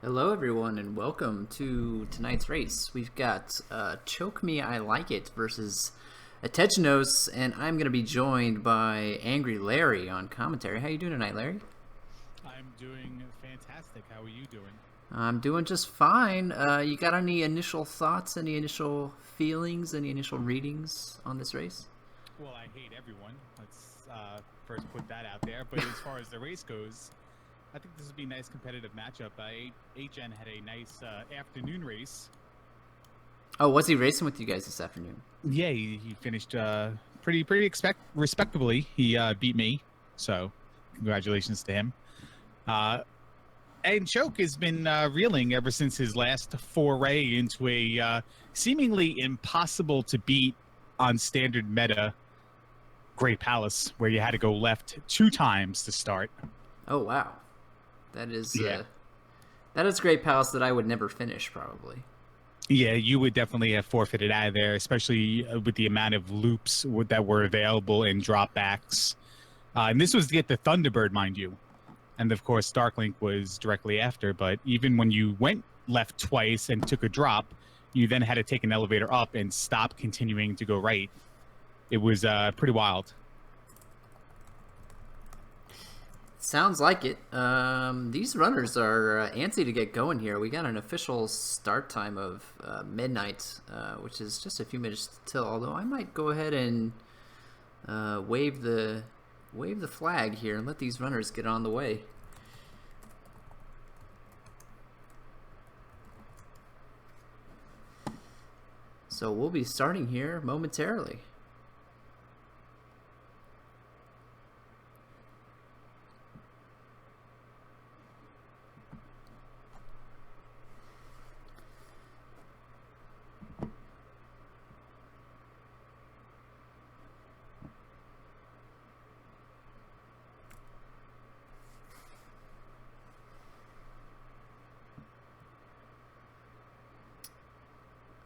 Hello, everyone, and welcome to tonight's race. We've got ChokeMeILikeIt versus Ategenos, and I'm going to be joined by Angry Larry on commentary. How you doing tonight, Larry? I'm doing fantastic. How are you doing? I'm doing just fine. You got any initial thoughts, any initial feelings, any initial readings on this race? Well, I hate everyone. Let's first put that out there. But as far as the race goes, I think this would be a nice competitive matchup. HN had a nice afternoon race. Oh, was he racing with you guys this afternoon? Yeah, he finished pretty respectably. He beat me, so congratulations to him. And Choke has been reeling ever since his last foray into a seemingly impossible to beat on standard meta Great Palace, where you had to go left 2 times to start. Oh, wow. That is Yeah. that is Great Palace that I would never finish, probably. Yeah, you would definitely have forfeited out of there, especially with the amount of loops that were available and dropbacks. And this was to get the Thunderbird, mind you. And of course, Darklink was directly after. But even when you went left twice and took a drop, you then had to take an elevator up and stop continuing to go right. It was pretty wild. Sounds like it. These runners are antsy to get going here. We got an official start time of midnight, which is just a few minutes till. Although I might go ahead and wave the flag here and let these runners get on the way. So we'll be starting here momentarily.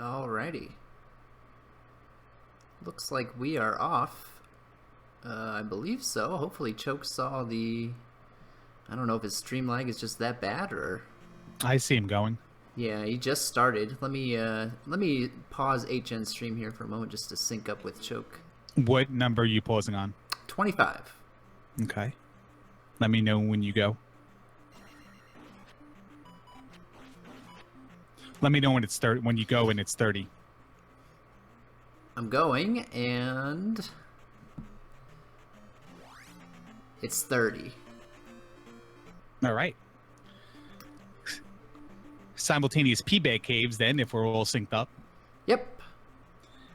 Alrighty. Looks like we are off. I believe so. Hopefully Choke saw the... I don't know if his stream lag is just that bad or... I see him going. Yeah, he just started. Let me pause HN stream here for a moment just to sync up with Choke. What number are you pausing on? 25. Okay. Let me know when you go. Let me know when it's 30, when you go and it's 30. I'm going, and it's 30. All right. Simultaneous P-bag caves then, if we're all synced up. Yep.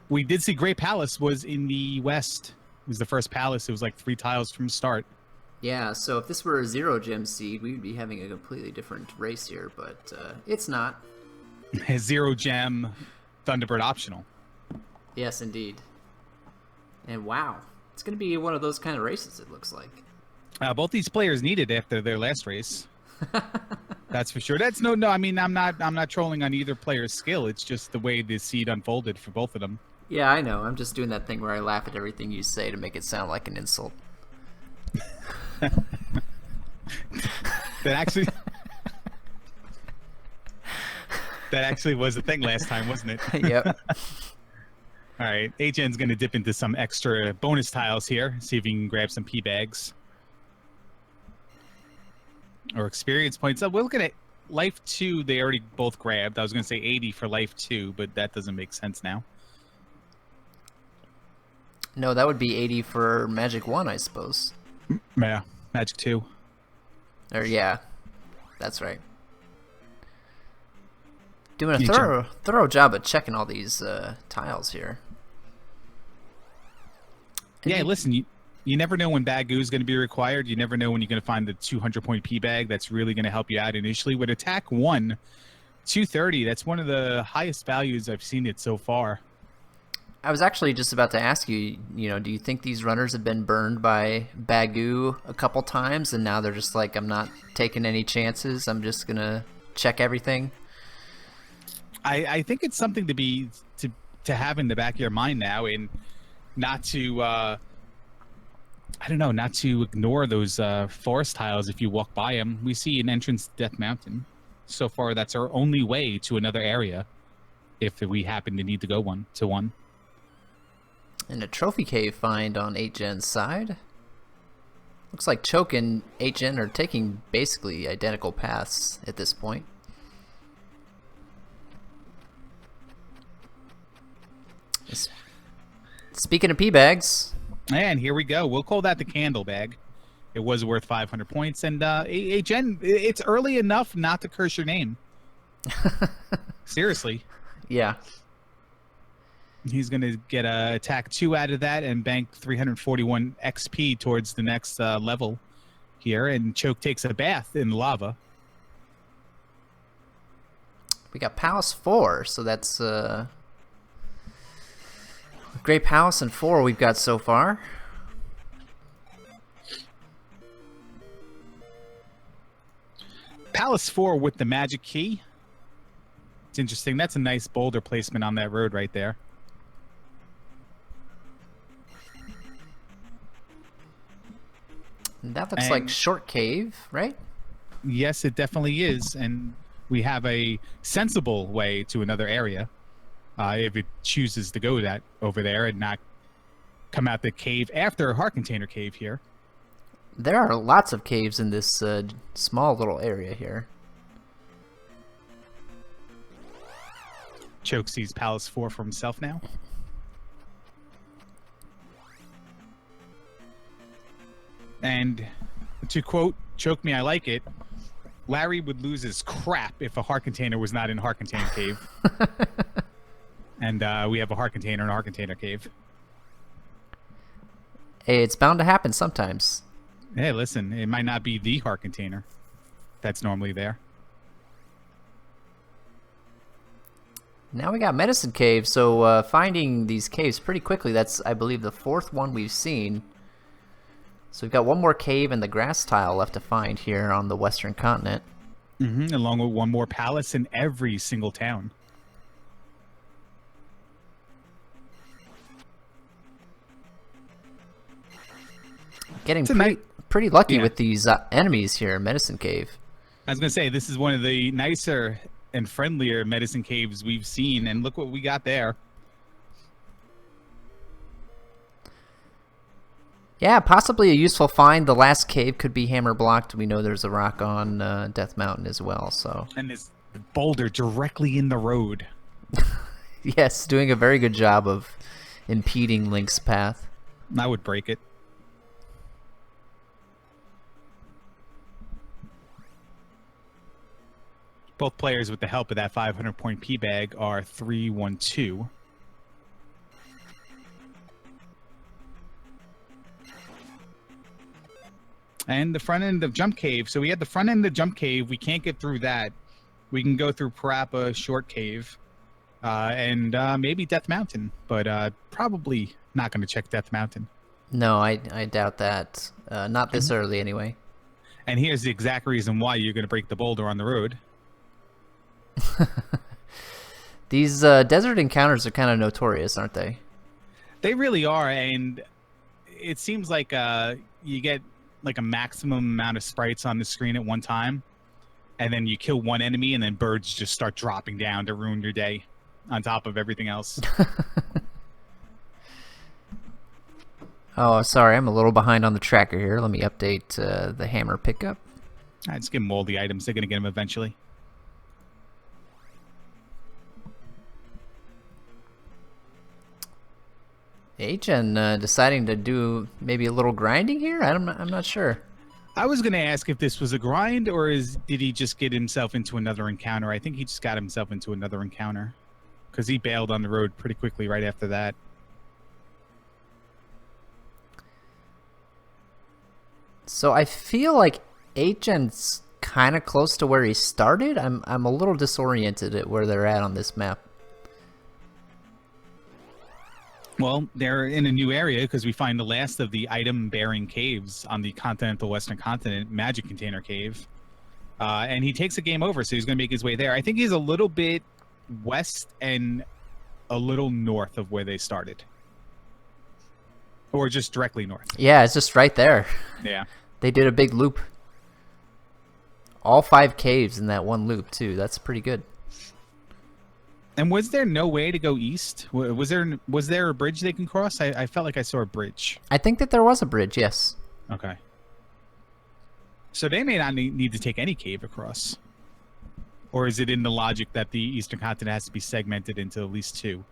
We did see Great Palace was in the west. It was the first palace. It was like 3 tiles from start. Yeah, so if this were a 0 gem seed, we would be having a completely different race here, but it's not. 0 gem Thunderbird optional. Yes, indeed. And wow, it's going to be one of those kind of races, it looks like. Both these players needed after their last race. That's for sure. That's no. I mean, I'm not trolling on either player's skill. It's just the way the seed unfolded for both of them. Yeah, I know. I'm just doing that thing where I laugh at everything you say to make it sound like an insult. That actually was a thing last time, wasn't it? Yep. All right, HN's going to dip into some extra bonus tiles here, see if he can grab some P-bags. Or experience points. We're looking at Life 2, they already both grabbed. I was going to say 80 for Life 2, but that doesn't make sense now. No, that would be 80 for Magic 1, I suppose. Yeah, Magic 2. Or, yeah, that's right. Doing a thorough job of checking all these tiles here. Yeah, listen, you never know when Bagoo is going to be required. You never know when you're going to find the 200-point P-bag that's really going to help you out initially. With Attack 1, 230, that's one of the highest values I've seen it so far. I was actually just about to ask you, do you think these runners have been burned by Bagoo a couple times and now they're just like, I'm not taking any chances, I'm just going to check everything? I think it's something to have in the back of your mind now, and not to I don't know, not to ignore those forest tiles if you walk by them. We see an entrance to Death Mountain. So far, that's our only way to another area if we happen to need to go one. And a trophy cave find on 8gen's side. Looks like Choke and 8gen are taking basically identical paths at this point. Speaking of P-bags. And here we go. We'll call that the candle bag. It was worth 500 points. And 8gen, it's early enough not to curse your name. Seriously. Yeah. He's going to get a attack 2 out of that and bank 341 XP towards the next level here. And Choke takes a bath in lava. We got Palace 4, so that's Great Palace and 4 we've got so far. Palace 4 with the magic key. It's interesting. That's a nice boulder placement on that road right there. And that looks like Short Cave, right? Yes, it definitely is. And we have a sensible way to another area. If it chooses to go that over there and not come out the cave after a heart container cave here. There are lots of caves in this small little area here. Choke sees Palace 4 for himself now. And to quote Choke Me I Like It, Larry would lose his crap if a heart container was not in heart container cave. And we have a heart container in a heart container cave. Hey, it's bound to happen sometimes. Hey, listen, it might not be the heart container that's normally there. Now we got Medicine Cave, so finding these caves pretty quickly. That's, I believe, the 4th one we've seen. So we've got one more cave and the grass tile left to find here on the western continent. Along with one more palace in every single town. Getting pretty lucky with these enemies here in Medicine Cave. I was going to say, this is one of the nicer and friendlier Medicine Caves we've seen, and look what we got there. Yeah, possibly a useful find. The last cave could be hammer blocked. We know there's a rock on Death Mountain as well. So. And this boulder directly in the road. Yes, doing a very good job of impeding Link's path. I would break it. Both players with the help of that 500-point P-bag are 3-1-2. And the front end of Jump Cave. So we had the front end of Jump Cave. We can't get through that. We can go through Parappa Short Cave and maybe Death Mountain, but probably not going to check Death Mountain. No, I doubt that. Not this early anyway. And here's the exact reason why you're going to break the boulder on the road. These desert encounters are kind of notorious, aren't they? They really are, and it seems like you get like a maximum amount of sprites on the screen at one time, and then you kill one enemy, and then birds just start dropping down to ruin your day on top of everything else. Oh, sorry, I'm a little behind on the tracker here. Let me update the hammer pickup. All right, just give them all the items. They're going to get them eventually. Ategenos deciding to do maybe a little grinding here? I'm not sure. I was going to ask if this was a grind, or did he just get himself into another encounter? I think he just got himself into another encounter because he bailed on the road pretty quickly right after that. So I feel like Ategenos kind of close to where he started. I'm a little disoriented at where they're at on this map. Well, they're in a new area because we find the last of the item-bearing caves on the continental western continent, Magic Container Cave. And he takes the game over, so he's going to make his way there. I think he's a little bit west and a little north of where they started. Or just directly north. Yeah, it's just right there. Yeah. They did a big loop all 5 caves in that one loop too. That's pretty good. And was there no way to go east? Was there a bridge they can cross? I felt like I saw a bridge. I think that there was a bridge, yes. Okay. So they may not need to take any cave across. Or is it in the logic that the Eastern continent has to be segmented into at least 2?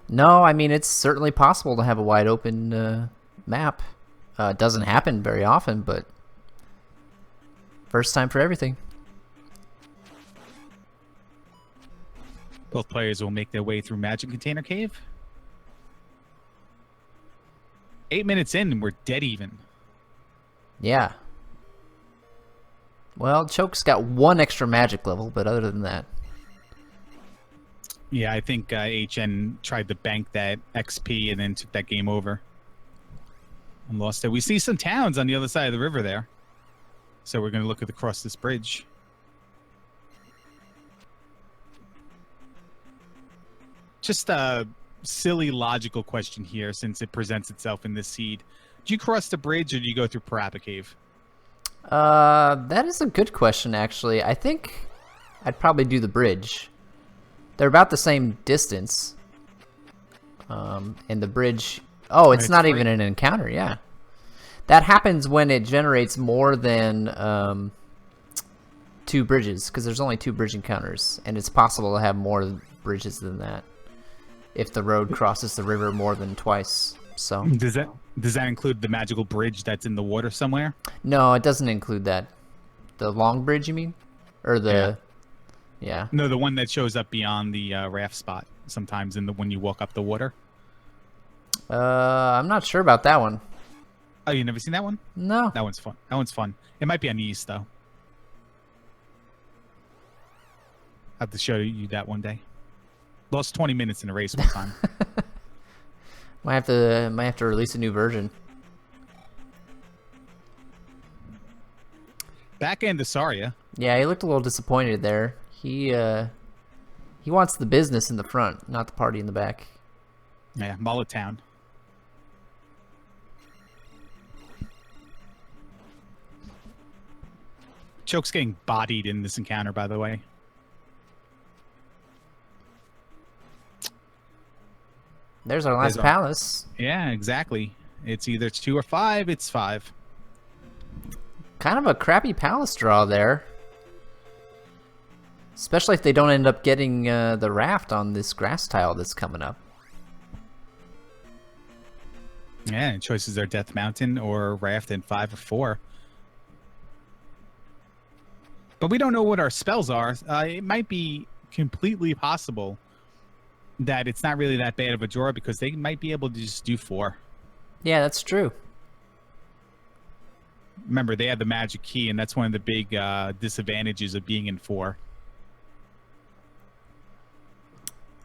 No, I mean, it's certainly possible to have a wide open map. It doesn't happen very often, but first time for everything. Both players will make their way through Magic Container Cave. 8 minutes in, and we're dead even. Yeah. Well, Choke's got 1 extra magic level, but other than that. Yeah, I think HN tried to bank that XP and then took that game over. And lost it. We see some towns on the other side of the river there. So we're going to look across this bridge. Just a silly logical question here since it presents itself in this seed. Do you cross the bridge or do you go through Parappa Cave? That is a good question, actually. I think I'd probably do the bridge. They're about the same distance. And the bridge... Oh, it's not even an encounter, yeah. That happens when it generates more than 2 bridges, because there's only 2 bridge encounters, and it's possible to have more bridges than that if the road crosses the river more than twice. So does that include the magical bridge that's in the water somewhere? No, it doesn't include that. The long bridge, you mean? Or the... Yeah. No, the one that shows up beyond the raft spot sometimes when you walk up the water. I'm not sure about that one. Oh, you never seen that one? No. That one's fun. That one's fun. It might be on the east, though. I'll have to show you that one day. Lost 20 minutes in a race one time. Might have to release a new version. Back end to Saria. Yeah, he looked a little disappointed there. He wants the business in the front, not the party in the back. Yeah, Mullet Town. Choke's getting bodied in this encounter, by the way. There's our last palace. Yeah, exactly. It's either 2 or 5. It's 5. Kind of a crappy palace draw there. Especially if they don't end up getting the raft on this grass tile that's coming up. Yeah, choices are Death Mountain or raft in 5 or 4. But we don't know what our spells are. It might be completely possible that it's not really that bad of a draw because they might be able to just do 4. Yeah, that's true. Remember, they have the magic key, and that's one of the big disadvantages of being in 4.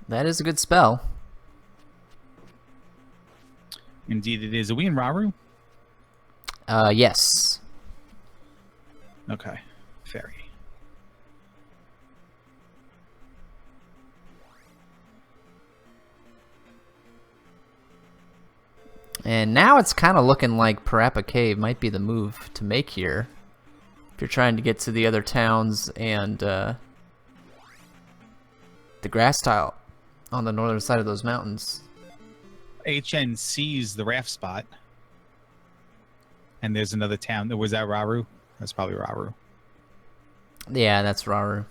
That is a good spell. Indeed it is. Are we in Raru? Yes. Okay. Fairy. And now it's kind of looking like Parappa Cave might be the move to make here. If you're trying to get to the other towns and the grass tile on the northern side of those mountains. HN sees the raft spot. And there's another town. Was that Raru? That's probably Raru. Yeah, that's Raru.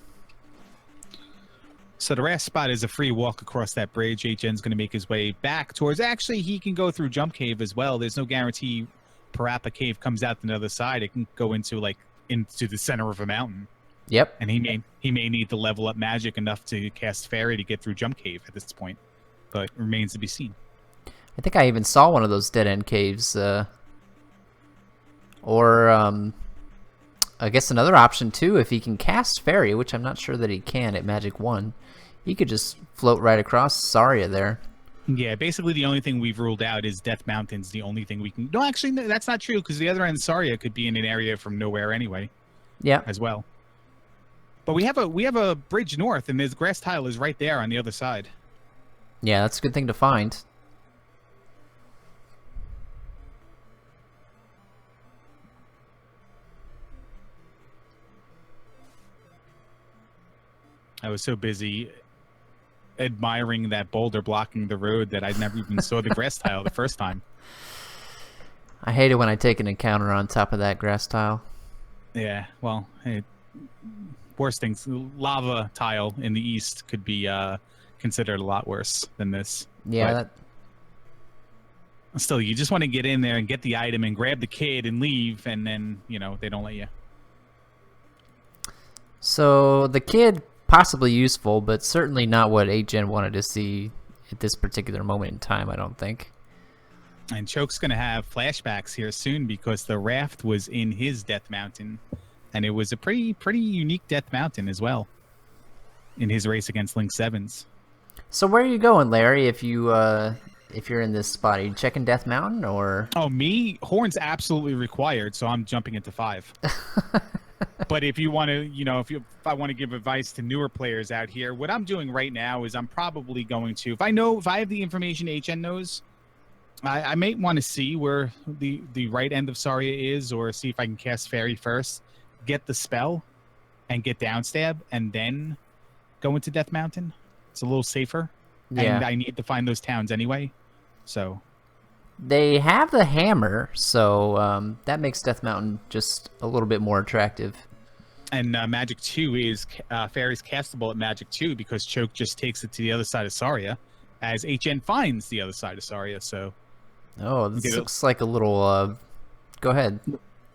So the raft spot is a free walk across that bridge. HN's going to make his way back towards... Actually, he can go through Jump Cave as well. There's no guarantee Parappa Cave comes out the other side. It can go into the center of a mountain. Yep. And he may need to level up magic enough to cast Fairy to get through Jump Cave at this point. But it remains to be seen. I think I even saw one of those dead-end caves. Or I guess another option, too, if he can cast Fairy, which I'm not sure that he can at Magic 1, he could just float right across Saria there. Yeah, basically the only thing we've ruled out is Death Mountain's the only thing we can... No, actually, that's not true, because the other end, Saria, could be in an area from nowhere anyway. Yeah. As well. But we have a bridge north, and this grass tile is right there on the other side. Yeah, that's a good thing to find. I was so busy admiring that boulder blocking the road that I never even saw the grass tile the first time. I hate it when I take an encounter on top of that grass tile. Yeah, well, worse things. Lava tile in the east could be considered a lot worse than this. Yeah, But still, you just want to get in there and get the item and grab the kid and leave, and then, they don't let you. So the kid, possibly useful, but certainly not what Agen wanted to see at this particular moment in time, I don't think. And Choke's going to have flashbacks here soon because the raft was in his Death Mountain, and it was a pretty unique Death Mountain as well in his race against Link Sevens. So where are you going, Larry, if you're in this spot? Are you checking Death Mountain, or? Oh, me? Horn's absolutely required, so I'm jumping into 5. But if you want to, if I want to give advice to newer players out here, what I'm doing right now is I'm probably going to, if I have the information HN knows, I may want to see where the right end of Saria is, or see if I can cast Fairy first, get the spell, and get downstab, and then go into Death Mountain. It's a little safer. Yeah. And I need to find those towns anyway. So they have the hammer, so that makes Death Mountain just a little bit more attractive. And Magic 2 is Fairy's castable at Magic 2 because Choke just takes it to the other side of Saria, as HN finds the other side of Saria. So, this looks like a little. Go ahead.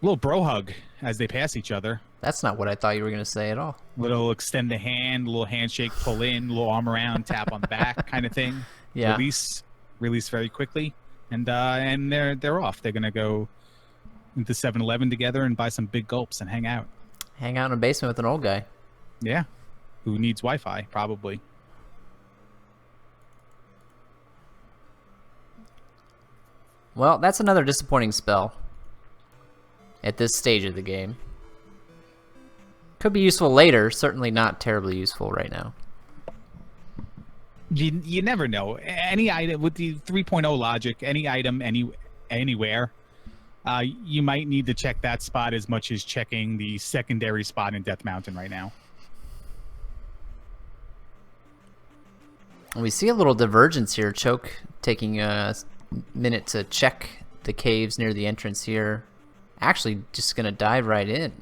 Little bro hug as they pass each other. That's not what I thought you were going to say at all. Little extend the hand, little handshake, pull in, little arm around, tap on the back, kind of thing. Yeah. Release very quickly, and they're off. They're gonna go into 7-Eleven together and buy some big gulps and hang out. Hang out in a basement with an old guy. Yeah, who needs Wi-Fi probably. Well, that's another disappointing spell at this stage of the game. Could be useful later, certainly not terribly useful right now. You never know. Any item with the 3.0 logic, any item anywhere, you might need to check that spot as much as checking the secondary spot in Death Mountain right now. We see a little divergence here. Choke taking a minute to check the caves near the entrance here. Actually, just gonna dive right in.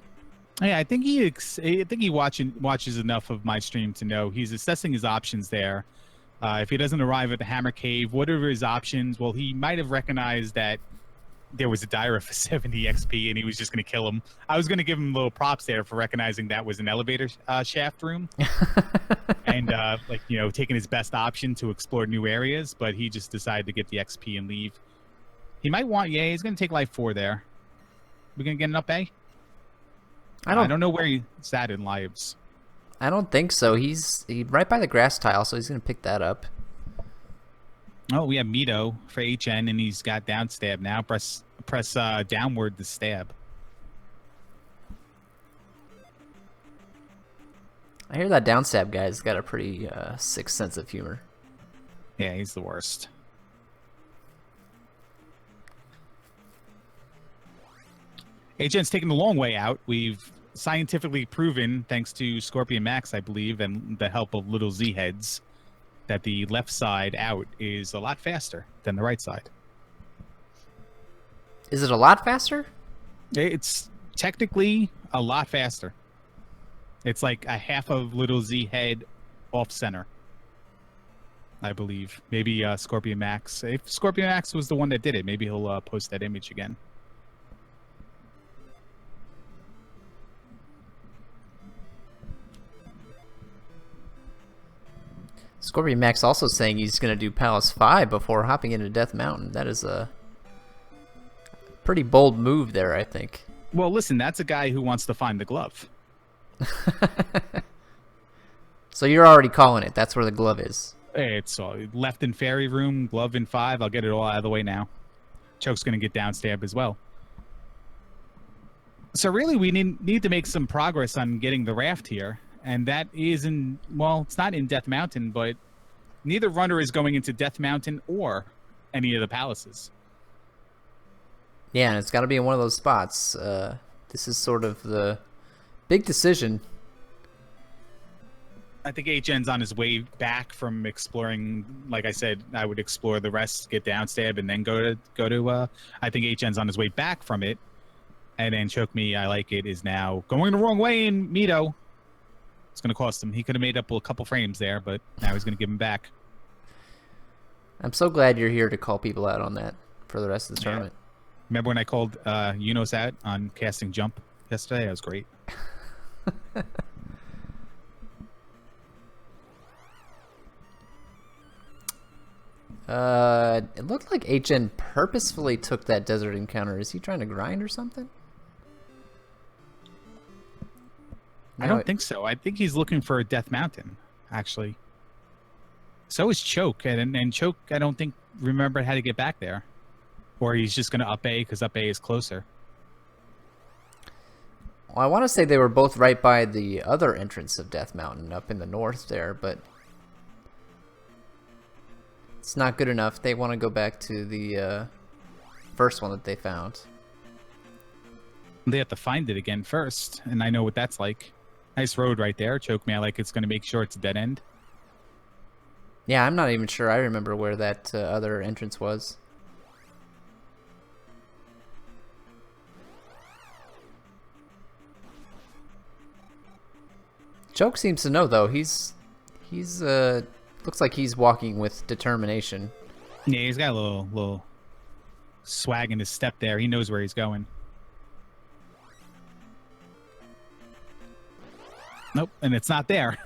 Yeah, I think he watches enough of my stream to know he's assessing his options there. If he doesn't arrive at the Hammer Cave, what are his options? Well, he might have recognized that there was a Dyra for 70 XP, and he was just going to kill him. I was going to give him little props there for recognizing that was an elevator shaft room, and taking his best option to explore new areas. But he just decided to get the XP and leave. He might want, he's going to take life 4 there. We're going to get an up A. I don't know where he's at in lives. I don't think so. He's right by the grass tile, so he's going to pick that up. Oh, we have Mito for HN, and he's got down stab now. Press downward to stab. I hear that down stab guy's got a pretty sick sense of humor. Yeah, he's the worst. HN's taking the long way out. We've scientifically proven, thanks to Scorpion Max, I believe, and the help of little Z heads, that the left side out is a lot faster than the right side. Is it a lot faster? It's technically a lot faster. It's like a half of little Z head off center, I believe. Maybe Scorpion Max. If Scorpion Max was the one that did it, maybe he'll post that image again. Scorpion Max also saying he's going to do Palace 5 before hopping into Death Mountain. That is a pretty bold move there, I think. Well, listen, that's a guy who wants to find the glove. So you're already calling it. That's where the glove is. It's left in Fairy Room, glove in 5. I'll get it all out of the way now. Choke's going to get down stab as well. So really, we need to make some progress on getting the raft here. And that is it's not in Death Mountain, but neither runner is going into Death Mountain or any of the palaces. Yeah, and it's got to be in one of those spots. This is sort of the big decision. I think HN's on his way back from exploring. Like I said, I would explore the rest, get down stab, and then go to. I think HN's on his way back from it, and then Choke Me, I Like It is now going the wrong way in Mito. It's going to cost him. He could have made up a couple frames there, but now he's going to give him back. I'm so glad you're here to call people out on that for the rest of the tournament. Remember when I called Yunos out on casting jump yesterday? That was great. It looked like HN purposefully took that desert encounter. Is he trying to grind or something? I don't think so. I think he's looking for a Death Mountain, actually. So is Choke, and Choke, I don't think, remembered how to get back there. Or he's just going to up A, because up A is closer. Well, I want to say they were both right by the other entrance of Death Mountain, up in the north there, but it's not good enough. They want to go back to the first one that they found. They have to find it again first, and I know what that's like. Nice road right there. Choke Me, I Like It's going to make sure it's a dead end. Yeah, I'm not even sure I remember where that other entrance was. Choke seems to know though. He's looks like he's walking with determination. Yeah, he's got a little swag in his step there. He knows where he's going. Nope, and it's not there.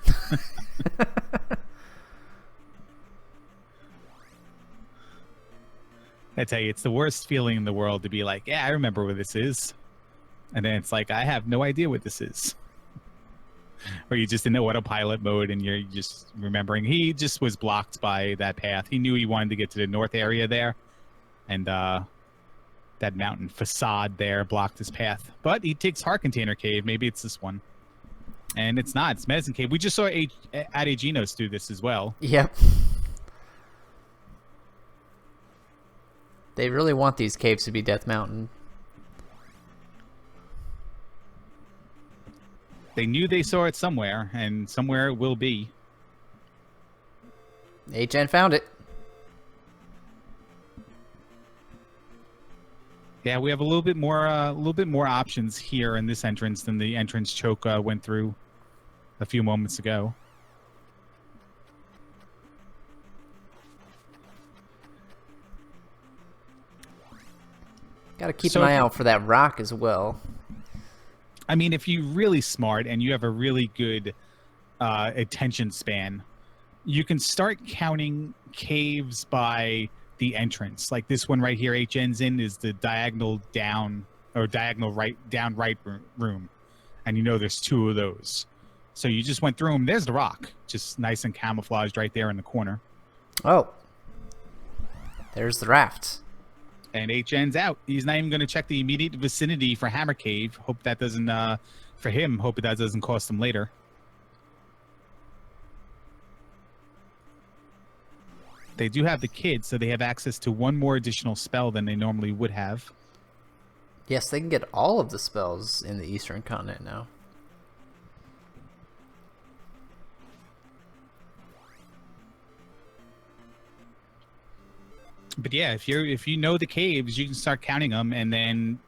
I tell you, it's the worst feeling in the world to be like, yeah, I remember where this is. And then it's like, I have no idea what this is. Or you just in the autopilot mode and you're just remembering. He just was blocked by that path. He knew he wanted to get to the north area there. And that mountain facade there blocked his path. But he takes Heart Container Cave. Maybe it's this one. And it's not. It's Medicine Cave. We just saw Ategenos do this as well. Yep. They really want these caves to be Death Mountain. They knew they saw it somewhere, and somewhere it will be. HN found it. Yeah, we have a little bit more options here in this entrance than the entrance Choke went through a few moments ago. Got to keep an eye out for that rock as well. I mean, if you're really smart and you have a really good attention span, you can start counting caves by the entrance. Like this one right here, HN's in, is the diagonal down or diagonal right down right room, and you know there's two of those. So you just went through them. There's the rock, just nice and camouflaged right there in the corner. Oh, there's the raft. And HN's out. He's not even going to check the immediate vicinity for Hammer Cave. Hope that doesn't, for him, hope that doesn't cost him later. They do have the kids, so they have access to one more additional spell than they normally would have. Yes, they can get all of the spells in the Eastern Continent now. But yeah, if you know the caves, you can start counting them, and then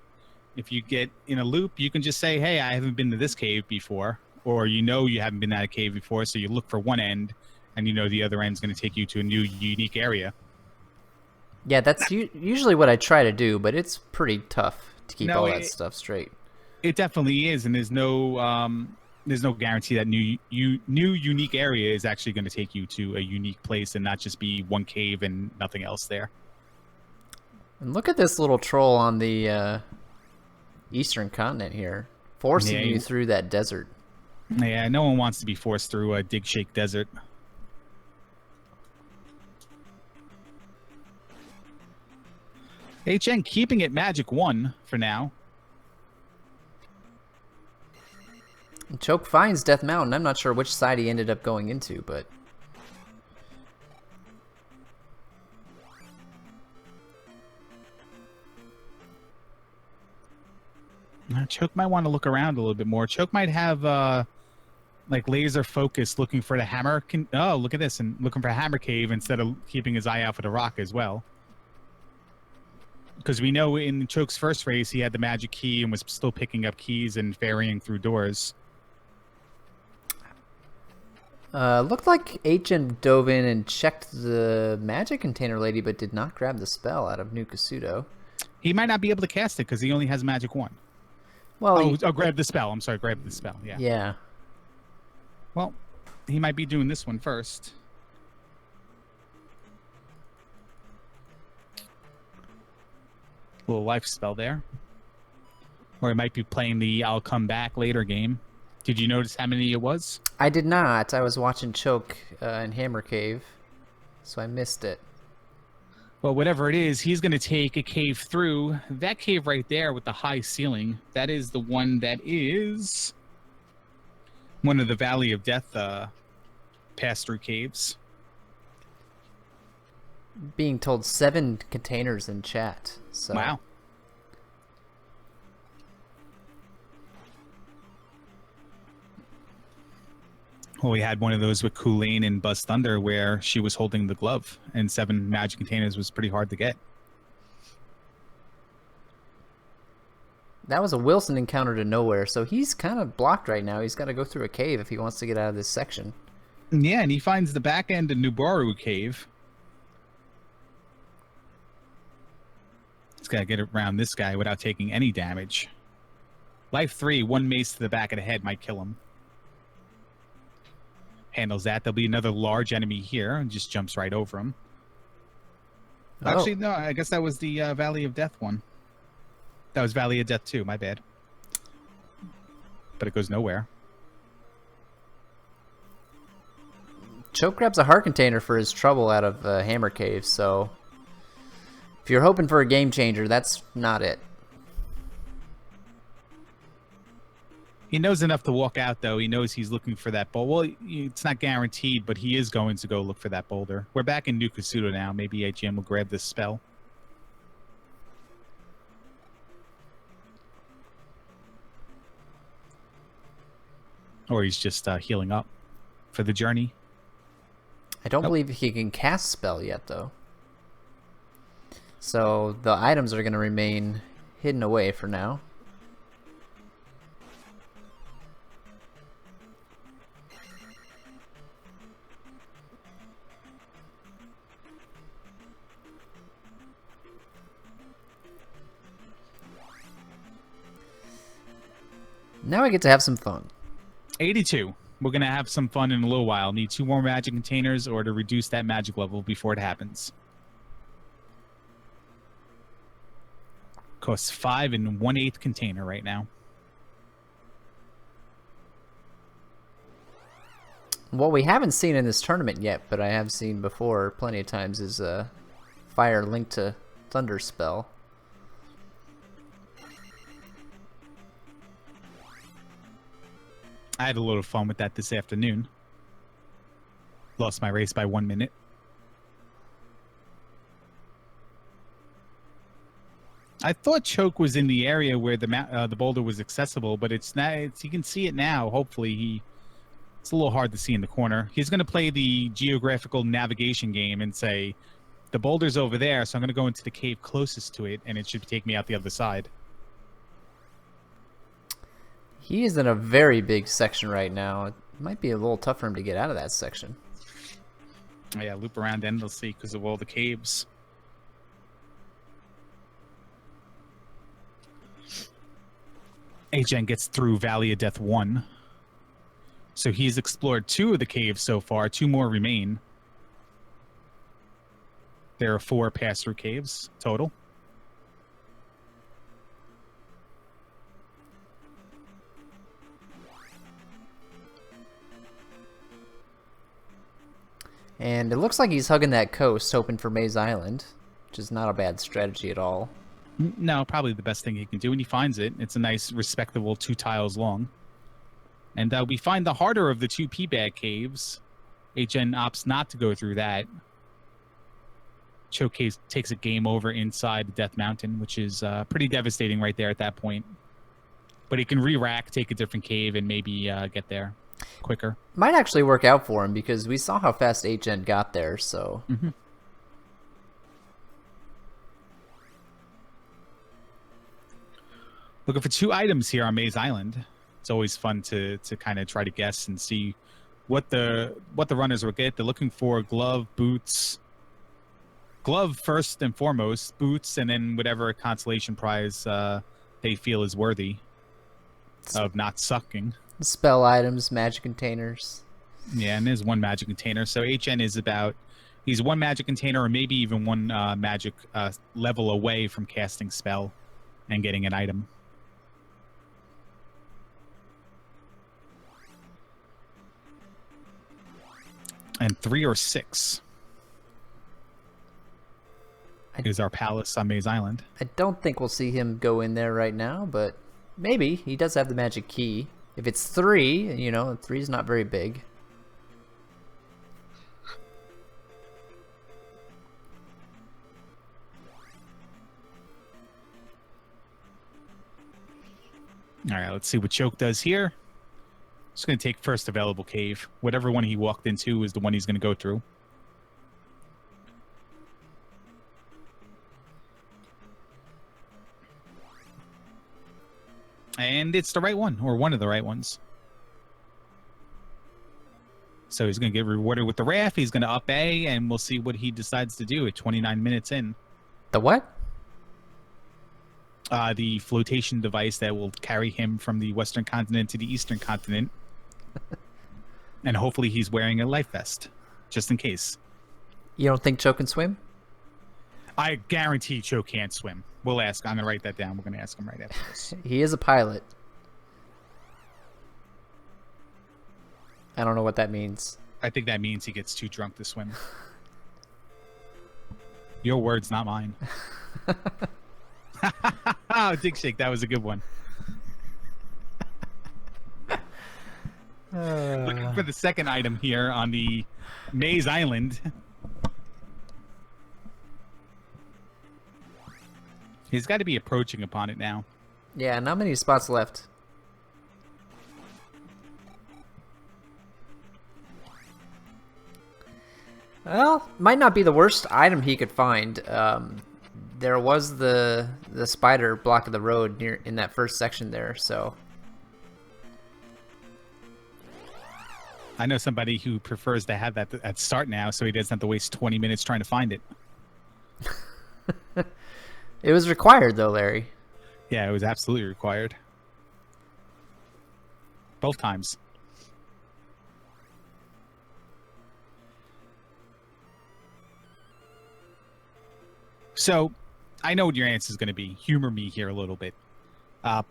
if you get in a loop, you can just say, "Hey, I haven't been to this cave before," or you haven't been at a cave before, so you look for one end, and you know the other end's going to take you to a new, unique area. Yeah, that's usually what I try to do, but it's pretty tough to keep all that stuff straight. It definitely is, and there's no guarantee that new unique area is actually going to take you to a unique place and not just be one cave and nothing else there. And look at this little troll on the Eastern Continent here, forcing you through that desert. Yeah, no one wants to be forced through a dig shake desert. HN keeping it Magic 1 for now. Choke finds Death Mountain. I'm not sure which side he ended up going into, but Choke might want to look around a little bit more. Choke might have like laser focused, looking for the hammer. Oh, look at this, and looking for a hammer cave instead of keeping his eye out for the rock as well. Because we know in Choke's first race, he had the magic key and was still picking up keys and ferrying through doors. Looked like Agent dove in and checked the magic container lady, but did not grab the spell out of New Kasuto. He might not be able to cast it because he only has magic 1. Well, grab the spell. I'm sorry, grab the spell. Yeah. Yeah. Well, he might be doing this one first. Little life spell there. Or he might be playing the I'll come back later game. Did you notice how many it was? I did not. I was watching Choke in Hammer Cave, so I missed it. Well, whatever it is, he's going to take a cave through. That cave right there with the high ceiling, that is the one that is one of the Valley of Death pass-through caves. Being told 7 containers in chat. So. Wow. Well, we had one of those with Kulane and Buzz Thunder where she was holding the glove, and 7 magic containers was pretty hard to get. That was a Wilson encounter to nowhere, so he's kind of blocked right now. He's got to go through a cave if he wants to get out of this section. Yeah, and he finds the back end of Nubaru Cave. He's got to get around this guy without taking any damage. Life 3, 1 mace to the back of the head might kill him. Handles that. There'll be another large enemy here and just jumps right over him. Oh. Actually, no, I guess that was the Valley of Death one. That was Valley of Death 2, my bad. But it goes nowhere. Choke grabs a heart container for his trouble out of Hammer Cave, so if you're hoping for a game changer, that's not it. He knows enough to walk out, though. He knows he's looking for that boulder. Well, it's not guaranteed, but he is going to go look for that boulder. We're back in New Kasuto now. Maybe HM will grab this spell. Or he's just healing up for the journey. I don't believe he can cast spell yet, though. So the items are going to remain hidden away for now. Now I get to have some fun. 82. We're going to have some fun in a little while. Need 2 more magic containers or to reduce that magic level before it happens. Costs 5 and 1/8 container right now. What we haven't seen in this tournament yet, but I have seen before plenty of times, is a Fire Link to Thunder spell. I had a little fun with that this afternoon. Lost my race by 1 minute. I thought Choke was in the area where the boulder was accessible, but it's not. You can see it now. Hopefully, it's a little hard to see in the corner. He's going to play the geographical navigation game and say, the boulder's over there, so I'm going to go into the cave closest to it, and it should take me out the other side. He is in a very big section right now. It might be a little tough for him to get out of that section. Oh, yeah, loop around endlessly because of all the caves. HN gets through Valley of Death 1. So he's explored 2 of the caves so far. 2 more remain. There are 4 pass-through caves total. And it looks like he's hugging that coast, hoping for Maze Island, which is not a bad strategy at all. No, probably the best thing he can do when he finds it. It's a nice, respectable 2 tiles long. And we find the harder of the 2 P-bag caves. HN opts not to go through that. Choke takes a game over inside the Death Mountain, which is pretty devastating right there at that point. But he can re-rack, take a different cave, and maybe get there. quicker. Might actually work out for him because we saw how fast HN got there, so... Mm-hmm. Looking for 2 items here on Maze Island. It's always fun to kind of try to guess and see what the runners will get. They're looking for glove, boots. Glove first and foremost, boots, and then whatever consolation prize they feel is worthy of not sucking. Spell items, magic containers. Yeah, and there's 1 magic container. So HN is he's 1 magic container or maybe even 1 magic level away from casting spell and getting an item. And 3 or 6 is our palace on Maze Island. I don't think we'll see him go in there right now, but maybe. He does have the magic key. If it's 3, 3 is not very big. All right, let's see what Choke does here. Just going to take first available cave. Whatever one he walked into is the one he's going to go through. And it's the right one, or one of the right ones. So he's going to get rewarded with the raft. He's going to up A, and we'll see what he decides to do at 29 minutes in. The what? The flotation device that will carry him from the western continent to the eastern continent. And hopefully he's wearing a life vest, just in case. You don't think Choke can swim? I guarantee Choke can't swim. We'll ask. I'm going to write that down. We're going to ask him right after this. He is a pilot. I don't know what that means. I think that means he gets too drunk to swim. Your words, not mine. Oh, Dig Shake, that was a good one. Looking for the second item here on the Maze Island. He's got to be approaching upon it now. Yeah, not many spots left. Well, might not be the worst item he could find. There was the spider blocking the road near in that first section there, so... I know somebody who prefers to have that at start now, so he doesn't have to waste 20 minutes trying to find it. It was required, though, Larry. Yeah, it was absolutely required. Both times. So, I know what your answer is going to be. Humor me here a little bit.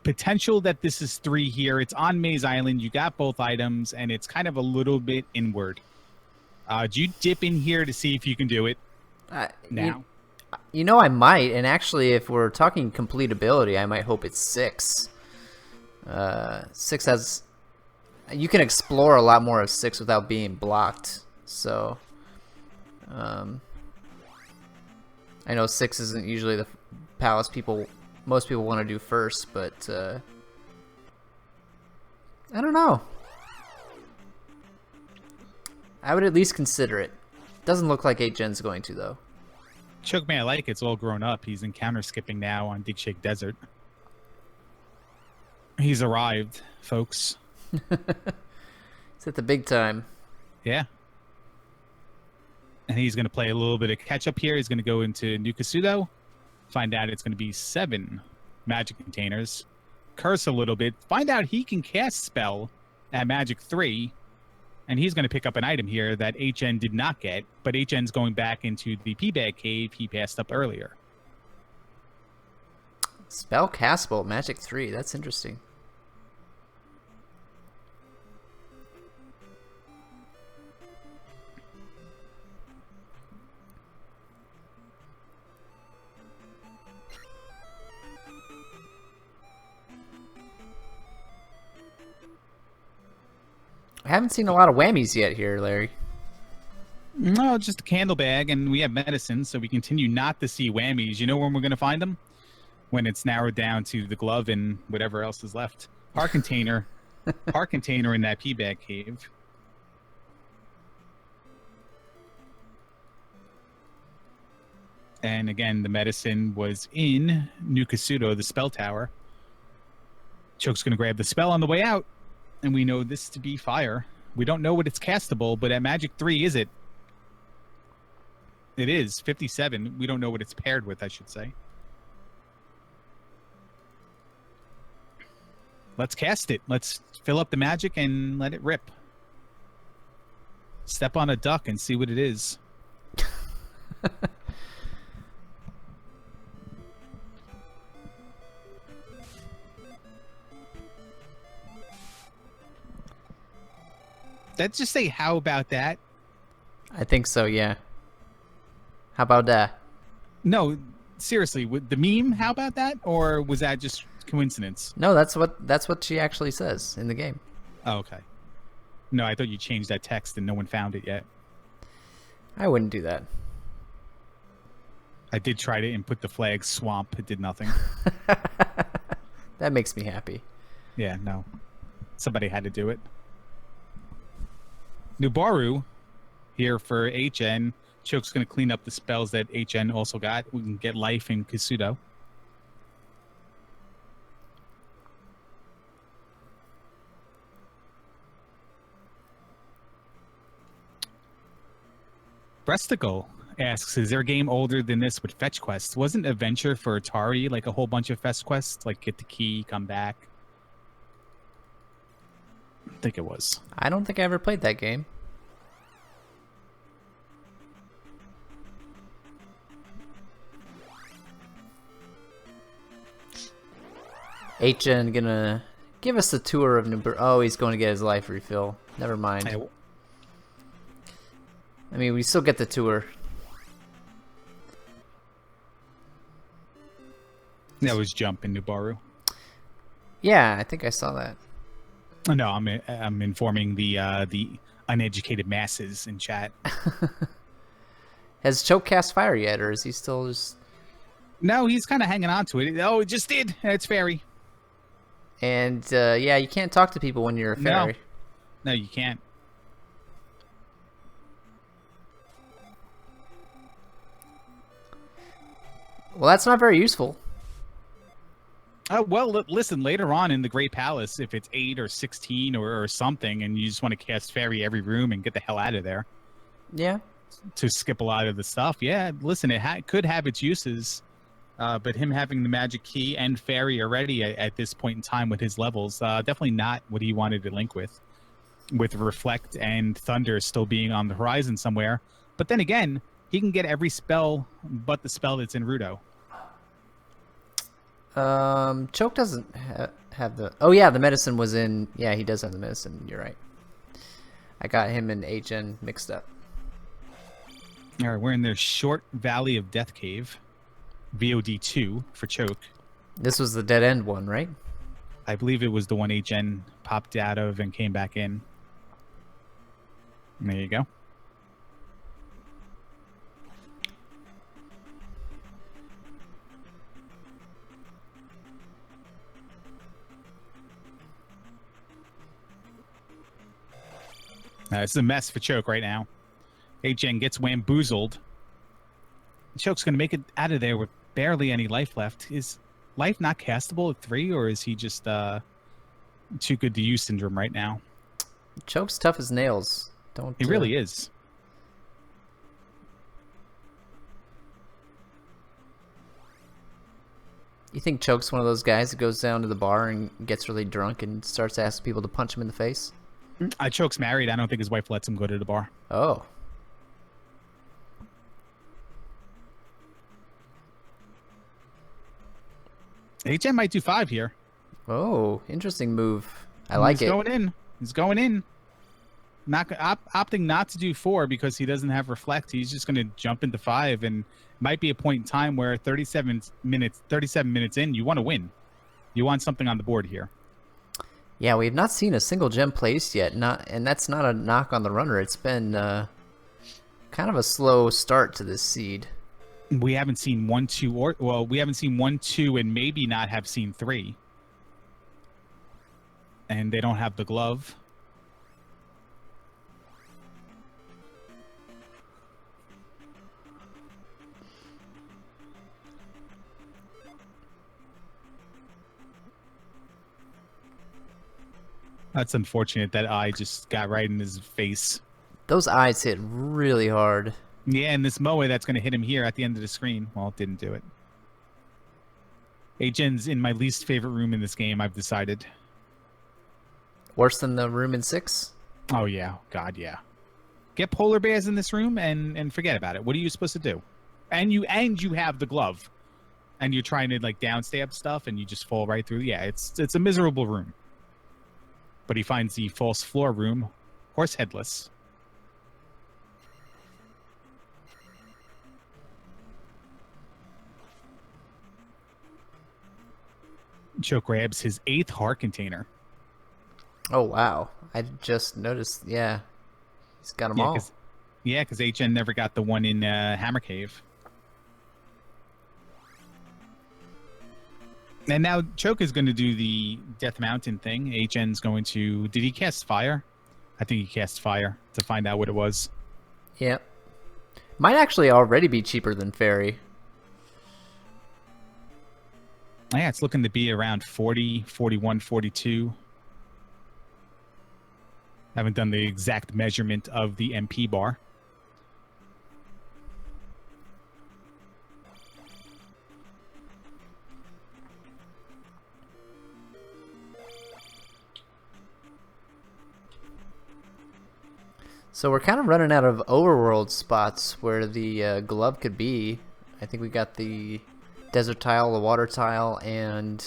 Potential that this is 3 here. It's on Maze Island. You got both items, and it's kind of a little bit inward. Do you dip in here to see if you can do it now? I might, and actually, if we're talking complete ability, I might hope it's 6. 6 has... You can explore a lot more of 6 without being blocked, so... I know 6 isn't usually the palace most people want to do first, but I don't know. I would at least consider it. Doesn't look like 8gen's going to, though. ChokeMeILikeIt's all grown up. He's encounter skipping now on Dig Shake Desert. He's arrived, folks. It's at the big time. Yeah. And he's going to play a little bit of catch-up here. He's going to go into Nukasudo. Find out it's going to be 7 magic containers. Curse a little bit. Find out he can cast spell at magic 3. And he's going to pick up an item here that HN did not get. But HN's going back into the P-Bag Cave he passed up earlier. Spell castable, magic 3. That's interesting. I haven't seen a lot of whammies yet here, Larry. No, just a candle bag, and we have medicine, so we continue not to see whammies. You know when we're going to find them? When it's narrowed down to the glove and whatever else is left. Heart container. Heart container in that pee bag cave. And again, the medicine was in New Kasuto, the spell tower. Choke's going to grab the spell on the way out, and we know this to be fire. We don't know what it's castable, but at Magic 3, is it? It is. 57. We don't know what it's paired with, I should say. Let's cast it. Let's fill up the magic and let it rip. Step on a duck and see what it is. Let's just say, how about that? I think so, yeah. How about that? No, seriously, with the meme, how about that? Or was that just coincidence? No, that's what she actually says in the game. Oh, okay. No, I thought you changed that text and no one found it yet. I wouldn't do that. I did try to input the flag swamp. It did nothing. That makes me happy. Yeah, no. Somebody had to do it. Nubaru here for HN. Choke's going to clean up the spells that HN also got. We can get life in Kasuto. Bresticle asks, is there a game older than this with fetch quests? Wasn't Adventure for Atari like a whole bunch of fetch quests? Like get the key, come back? I think it was. I don't think I ever played that game. HN gonna give us a tour of New. Oh, he's going to get his life refill. Never mind. I mean, we still get the tour. That was Jump in Nubaru. Yeah, I think I saw that. No, I'm informing the uneducated masses in chat. Has Choke cast fire yet, or is he still just? No, he's kind of hanging on to it. Oh, it just did. It's fairy. And yeah, you can't talk to people when you're a fairy. No, you can't. Well, that's not very useful. Well, listen, later on in the Great Palace, if it's 8 or 16 or something, and you just want to cast fairy every room and get the hell out of there. Yeah. To skip a lot of the stuff. Yeah, listen, it could have its uses. But him having the magic key and fairy already at this point in time with his levels, definitely not what he wanted to link with. With Reflect and Thunder still being on the horizon somewhere. But then again, he can get every spell but the spell that's in Rudo. Choke doesn't have the... Oh, yeah, the medicine was in... Yeah, he does have the medicine. You're right. I got him and HN mixed up. All right, we're in the Short Valley of Death Cave. VOD 2 for Choke. This was the dead end one, right? I believe it was the one HN popped out of and came back in. And there you go. It's a mess for Choke right now. HN gets wamboozled. Choke's going to make it out of there with barely any life left. Is life not castable at 3, or is he just too good to use syndrome right now? Choke's tough as nails. Don't. He really is. You think Choke's one of those guys that goes down to the bar and gets really drunk and starts asking people to punch him in the face? Choke's married. I don't think his wife lets him go to the bar. Oh. HM might do 5 here. Oh, interesting move. I like it. He's going in. He's going in. Opting not to do 4 because he doesn't have Reflect. He's just going to jump into 5, and might be a point in time where 37 minutes in, you want to win. You want something on the board here. Yeah, we have not seen a single gem placed yet. And that's not a knock on the runner. It's been kind of a slow start to this seed. We haven't seen 1, 2, or we haven't seen 1, 2, and maybe not have seen 3. and they don't have the glove. That's unfortunate. That eye just got right in his face. Those eyes hit really hard. Yeah, and this Moe that's going to hit him here at the end of the screen. Well, it didn't do it. Ategen's in my least favorite room in this game, I've decided. Worse than the room in 6? Oh, yeah. God, yeah. Get polar bears in this room and forget about it. What are you supposed to do? And you have the glove. And you're trying to, like, downstab stuff, and you just fall right through. Yeah, it's a miserable room. But he finds the false floor room, horse headless. Choke grabs his 8th heart container. Oh, wow. I just noticed, yeah. He's got them all. Yeah, because HN never got the one in Hammer Cave. And now Choke is going to do the Death Mountain thing. HN's going to... Did he cast fire? I think he cast fire to find out what it was. Yep. Might actually already be cheaper than Fairy. Yeah, it's looking to be around 40, 41, 42. Haven't done the exact measurement of the MP bar. So we're kind of running out of overworld spots where the glove could be. I think we got the desert tile, the water tile, and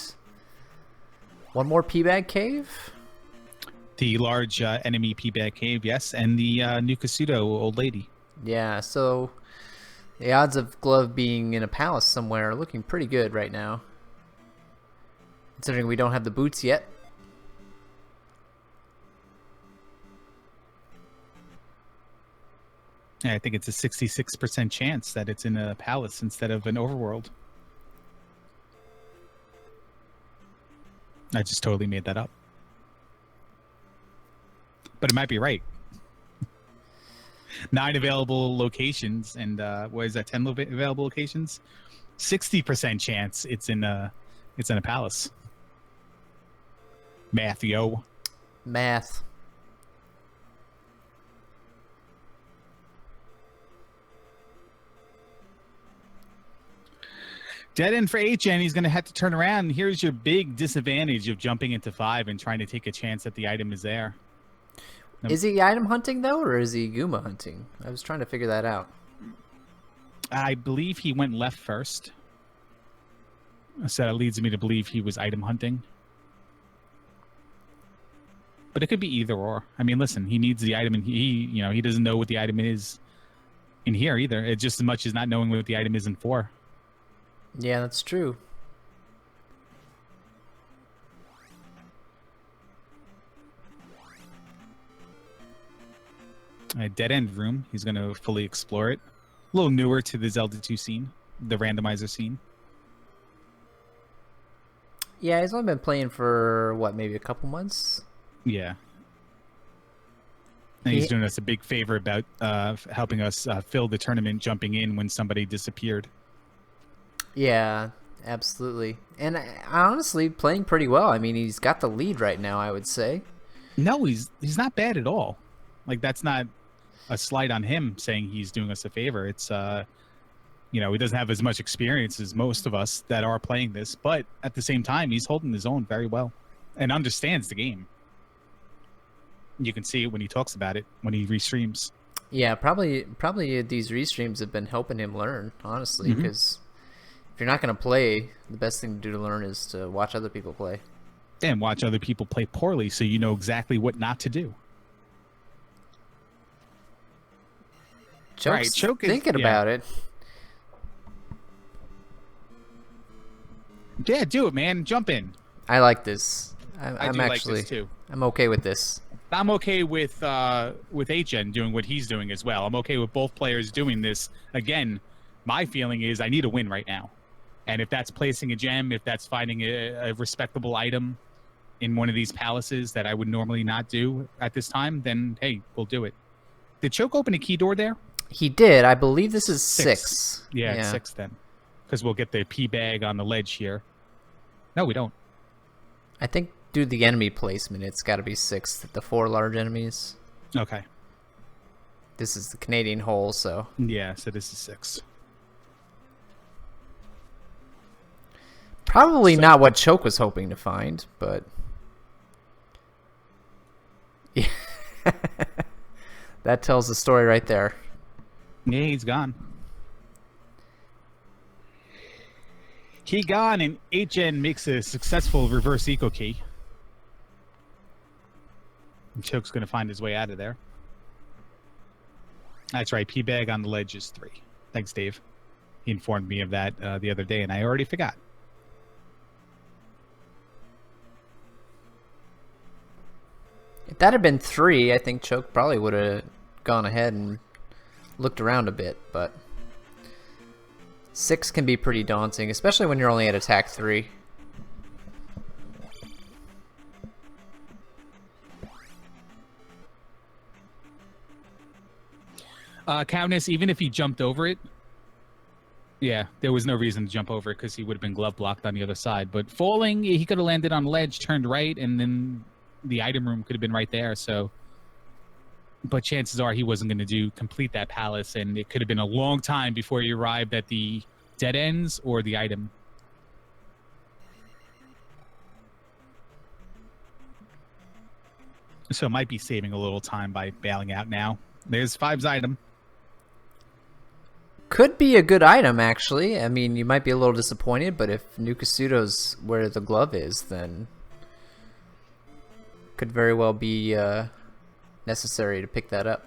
one more P-Bag Cave? The large enemy P-Bag Cave, yes, and the Nukasudo old lady. Yeah, so the odds of glove being in a palace somewhere are looking pretty good right now. Considering we don't have the boots yet. Yeah, I think it's a 66% chance that it's in a palace instead of an overworld. I just totally made that up. But it might be right. 9 available locations, and what is that? 10 available locations. 60% chance it's in a palace. Math, yo. Math. Dead end for HN. He's going to have to turn around. Here's your big disadvantage of jumping into 5 and trying to take a chance that the item is there. Is he item hunting, though, or is he Guma hunting? I was trying to figure that out. I believe he went left first. So that leads me to believe he was item hunting. But it could be either or. I mean, listen, he needs the item, and he doesn't know what the item is in here either. It's just as much as not knowing what the item is in 4. Yeah, that's true. A dead end room. He's going to fully explore it. A little newer to the Zelda 2 scene, the randomizer scene. Yeah, he's only been playing for, what, maybe a couple months? Yeah. And he's doing us a big favor about helping us fill the tournament, jumping in when somebody disappeared. Yeah, absolutely. And honestly, playing pretty well. I mean, he's got the lead right now, I would say. No, he's not bad at all. Like, that's not a slight on him saying he's doing us a favor. It's, he doesn't have as much experience as most of us that are playing this, but at the same time, he's holding his own very well and understands the game. You can see it when he talks about it, when he restreams. Yeah, probably these restreams have been helping him learn, honestly, because if you're not going to play, the best thing to do to learn is to watch other people play. And watch other people play poorly so you know exactly what not to do. Choke is thinking about it. Yeah, do it, man. Jump in. I like this. I'm like actually this too. I'm okay with this. I'm okay with HN doing what he's doing as well. I'm okay with both players doing this. Again, my feeling is I need a win right now. And if that's placing a gem, if that's finding a respectable item, in one of these palaces that I would normally not do at this time, then hey, we'll do it. Did Choke open a key door there? He did. I believe this is 6. Yeah, it's 6 then. Because we'll get the P bag on the ledge here. No, we don't. I think due to the enemy placement, it's got to be 6. The 4 large enemies. Okay. This is the Canadian hole, so... Yeah, so this is 6. Probably not what Choke was hoping to find, but... Yeah. That tells the story right there. Yeah, he's gone. He gone, and HN makes a successful reverse eco key. And Choke's going to find his way out of there. That's right, P-Bag on the ledge is 3. Thanks, Dave. He informed me of that the other day, and I already forgot. If that had been 3, I think Choke probably would have gone ahead and looked around a bit, but 6 can be pretty daunting, especially when you're only at attack 3. Countess, even if he jumped over it, yeah, there was no reason to jump over it because he would have been glove blocked on the other side. But falling, he could have landed on the ledge, turned right, and then the item room could have been right there. So, but chances are he wasn't going to complete that palace, and it could have been a long time before he arrived at the dead ends or the item. So might be saving a little time by bailing out now. There's 5's item. Could be a good item, actually. I mean, you might be a little disappointed, but if Nukasuto's where the glove is, then could very well be necessary to pick that up.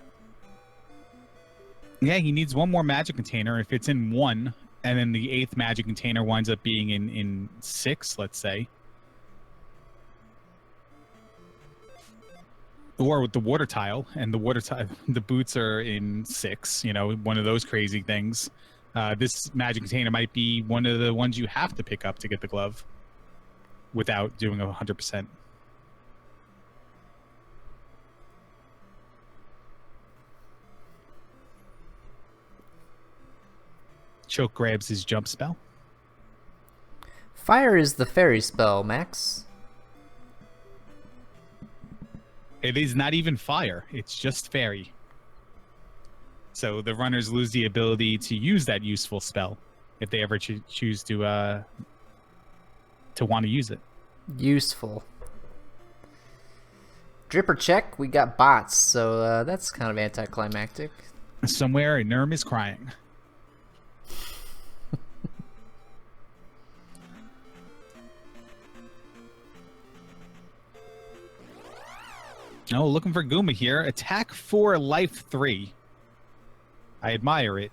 Yeah, he needs one more magic container. If it's in 1, and then the 8th magic container winds up being in 6, let's say. Or with the water tile, and the water tile, the boots are in 6, you know, one of those crazy things. This magic container might be one of the ones you have to pick up to get the glove without doing 100%. Choke grabs his jump spell. Fire is the fairy spell, Max. It is not even fire. It's just fairy. So the runners lose the ability to use that useful spell if they ever choose to want to use it. Useful. Dripper check. We got bots, so that's kind of anticlimactic. Somewhere a Nerm is crying. Oh, looking for Goomba here. Attack 4, life 3. I admire it.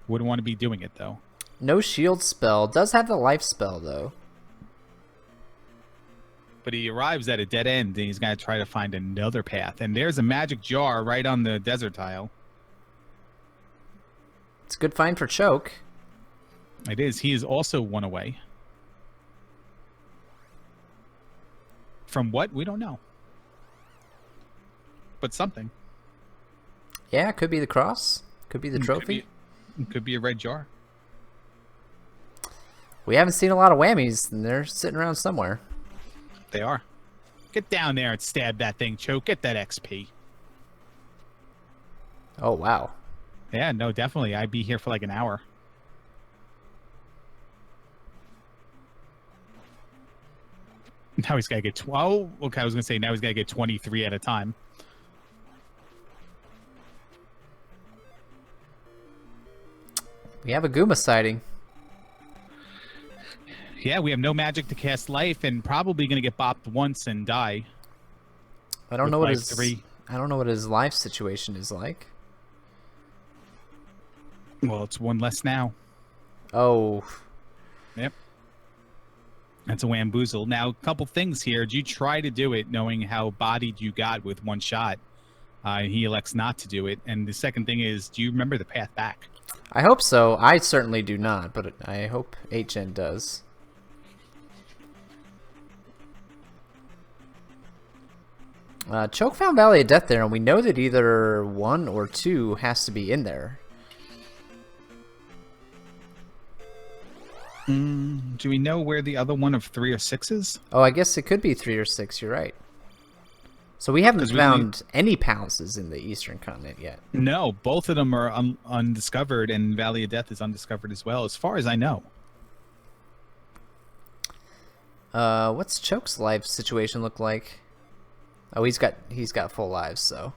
Wouldn't want to be doing it, though. No shield spell. Does have the life spell, though. But he arrives at a dead end, and he's going to try to find another path. And there's a magic jar right on the desert tile. It's a good find for Choke. It is. He is also 1 away. From what? We don't know. But something. Yeah, could be the cross. Could be the trophy. Could be a red jar. We haven't seen a lot of whammies, and they're sitting around somewhere. They are. Get down there and stab that thing, Choke. Get that XP. Oh, wow. Yeah, no, definitely. I'd be here for like an hour. Now he's got to get 12. Okay, I was going to say now he's got to get 23 at a time. We have a Goomba sighting. Yeah, we have no magic to cast life, and probably going to get bopped once and die. I don't know what his 3. I don't know what his life situation is like. Well, it's 1 less now. Oh. Yep. That's a wamboozle. Now, a couple things here. Did you try to do it knowing how bodied you got with 1 shot? He elects not to do it. And the second thing is, do you remember the path back? I hope so. I certainly do not, but I hope HN does. Choke found Valley of Death there, and we know that either 1 or 2 has to be in there. Do we know where the other one of 3 or 6 is? Oh, I guess it could be 3 or 6. You're right. So we haven't found any palaces in the Eastern Continent yet. No, both of them are undiscovered, and Valley of Death is undiscovered as well, as far as I know. What's Choke's life situation look like? Oh, he's got full lives, so.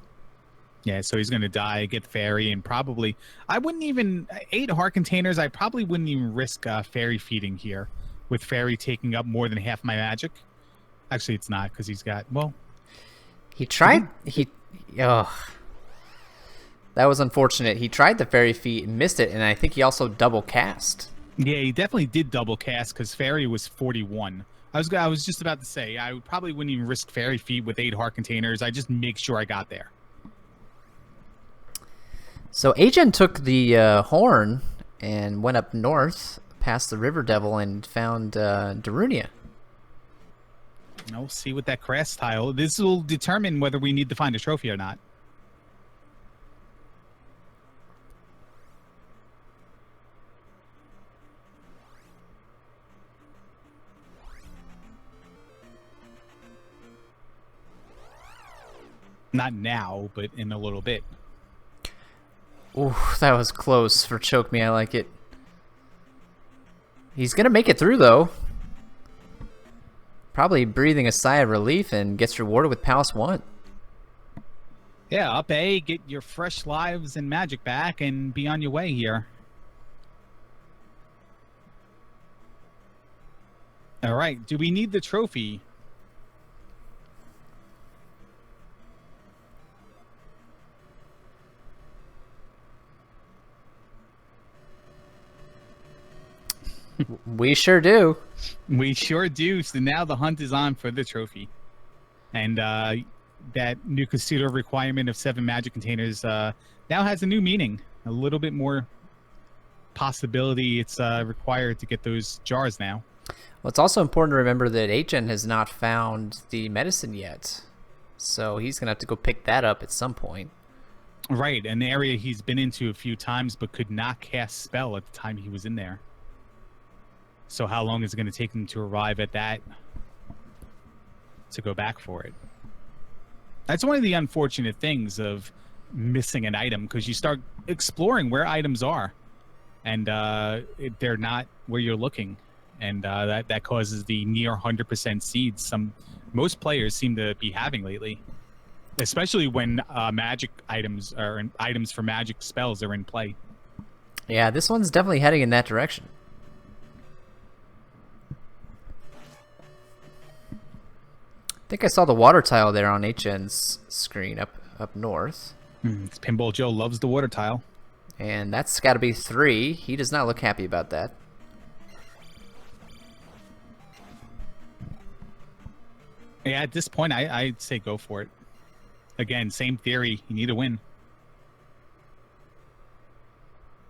Yeah, so he's gonna die, get fairy, and probably I wouldn't even 8 heart containers. I probably wouldn't even risk fairy feeding here, with fairy taking up more than half my magic. Actually, it's not because he's got He tried. That was unfortunate. He tried the fairy feat and missed it, and I think he also double cast. Yeah, he definitely did double cast because fairy was 41. I was just about to say I probably wouldn't even risk fairy feet with 8 heart containers. I just make sure I got there. So Agen took the horn and went up north past the River Devil and found Darunia. We'll see with that grass tile. This will determine whether we need to find a trophy or not. Not now, but in a little bit. Ooh, that was close for Choke Me I Like It. He's gonna make it through though. Probably breathing a sigh of relief and gets rewarded with Palace 1. Yeah, up A, get your fresh lives and magic back and be on your way here. All right, do we need the trophy? We sure do. We sure do. So now the hunt is on for the trophy. And that new Casuto requirement of 7 magic containers now has a new meaning. A little bit more possibility it's required to get those jars now. Well, it's also important to remember that Agen has not found the medicine yet. So he's going to have to go pick that up at some point. Right, an area he's been into a few times but could not cast spell at the time he was in there. So how long is it going to take him to arrive at that to go back for it? That's one of the unfortunate things of missing an item, because you start exploring where items are, and they're not where you're looking, and that causes the near 100% seeds most players seem to be having lately, especially when magic items items for magic spells are in play. Yeah, this one's definitely heading in that direction. I think I saw the water tile there on Agen's screen up north. Pinball Joe loves the water tile. And that's got to be 3. He does not look happy about that. Yeah, at this point, I'd say go for it. Again, same theory. You need to win.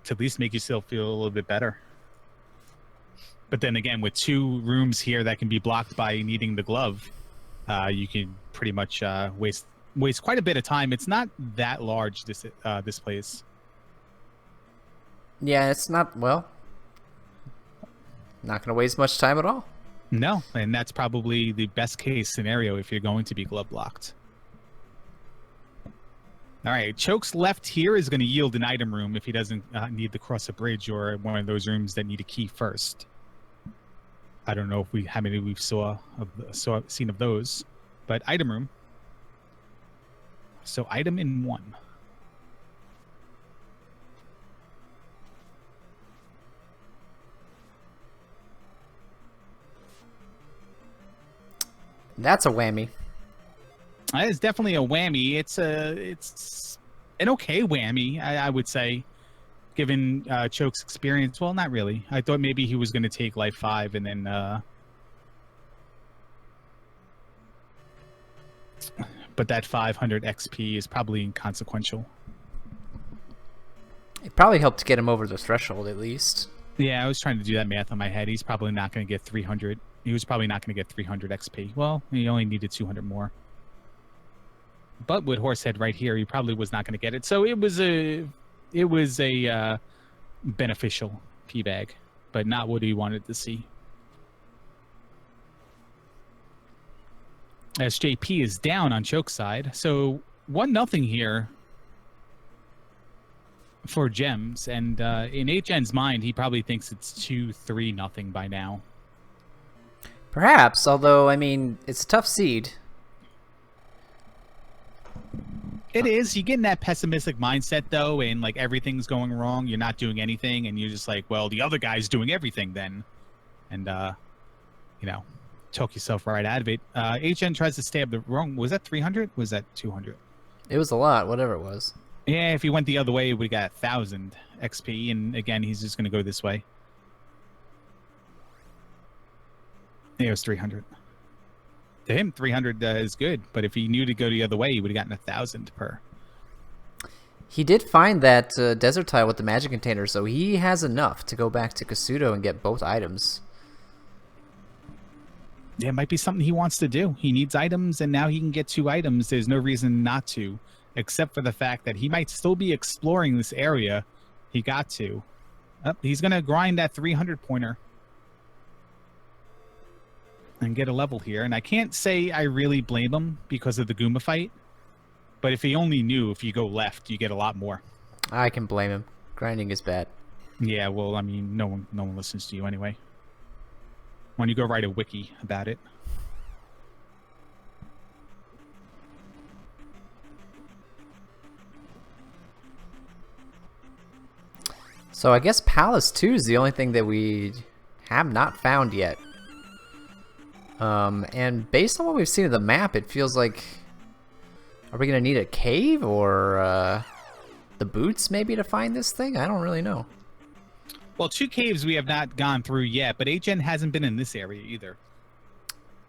To at least make yourself feel a little bit better. But then again, with 2 rooms here that can be blocked by needing the glove, you can pretty much waste quite a bit of time. It's not that large, this place. Yeah, it's not, well, not going to waste much time at all. No, and that's probably the best case scenario if you're going to be glove blocked. All right, Choke's left here is going to yield an item room if he doesn't need to cross a bridge or one of those rooms that need a key first. I don't know how many we've seen of those, but item room. So item in 1. That's a whammy. It's definitely a whammy. It's an okay whammy, I would say, given Choke's experience. Well, not really. I thought maybe he was going to take life 5 and then but that 500 XP is probably inconsequential. It probably helped get him over the threshold at least. Yeah, I was trying to do that math in my head. He's probably not going to get 300. He was probably not going to get 300 XP. Well, he only needed 200 more. But with Horsehead right here, he probably was not going to get it. So it was a beneficial P-bag, but not what he wanted to see. As JP is down on Choke side, so 1-0 here for Gems, and in HN's mind, he probably thinks it's 2-3-0 by now. Perhaps, although I mean, it's a tough seed. It is. You get in that pessimistic mindset, though, and like everything's going wrong. You're not doing anything, and you're just like, well, the other guy's doing everything then. And, choke yourself right out of it. HN tries to stab the wrong. Was that 300? Was that 200? It was a lot, whatever it was. Yeah, if he went the other way, we got 1,000 XP, and again, he's just going to go this way. Yeah, it was 300. To him, 300 is good, but if he knew to go the other way, he would have gotten 1,000 per. He did find that desert tile with the magic container, so he has enough to go back to Kasuto and get both items. Yeah, it might be something he wants to do. He needs items, and now he can get 2 items. There's no reason not to, except for the fact that he might still be exploring this area. He got to. He's going to grind that 300 pointer and get a level here. And I can't say I really blame him because of the Goomba fight, but if he only knew if you go left, you get a lot more. I can blame him. Grinding is bad. Yeah, well, I mean, no one listens to you anyway. When you go write a wiki about it. So I guess Palace 2 is the only thing that we have not found yet. And based on what we've seen of the map, it feels like... Are we going to need a cave or the boots maybe to find this thing? I don't really know. Well, 2 caves we have not gone through yet, but HN hasn't been in this area either.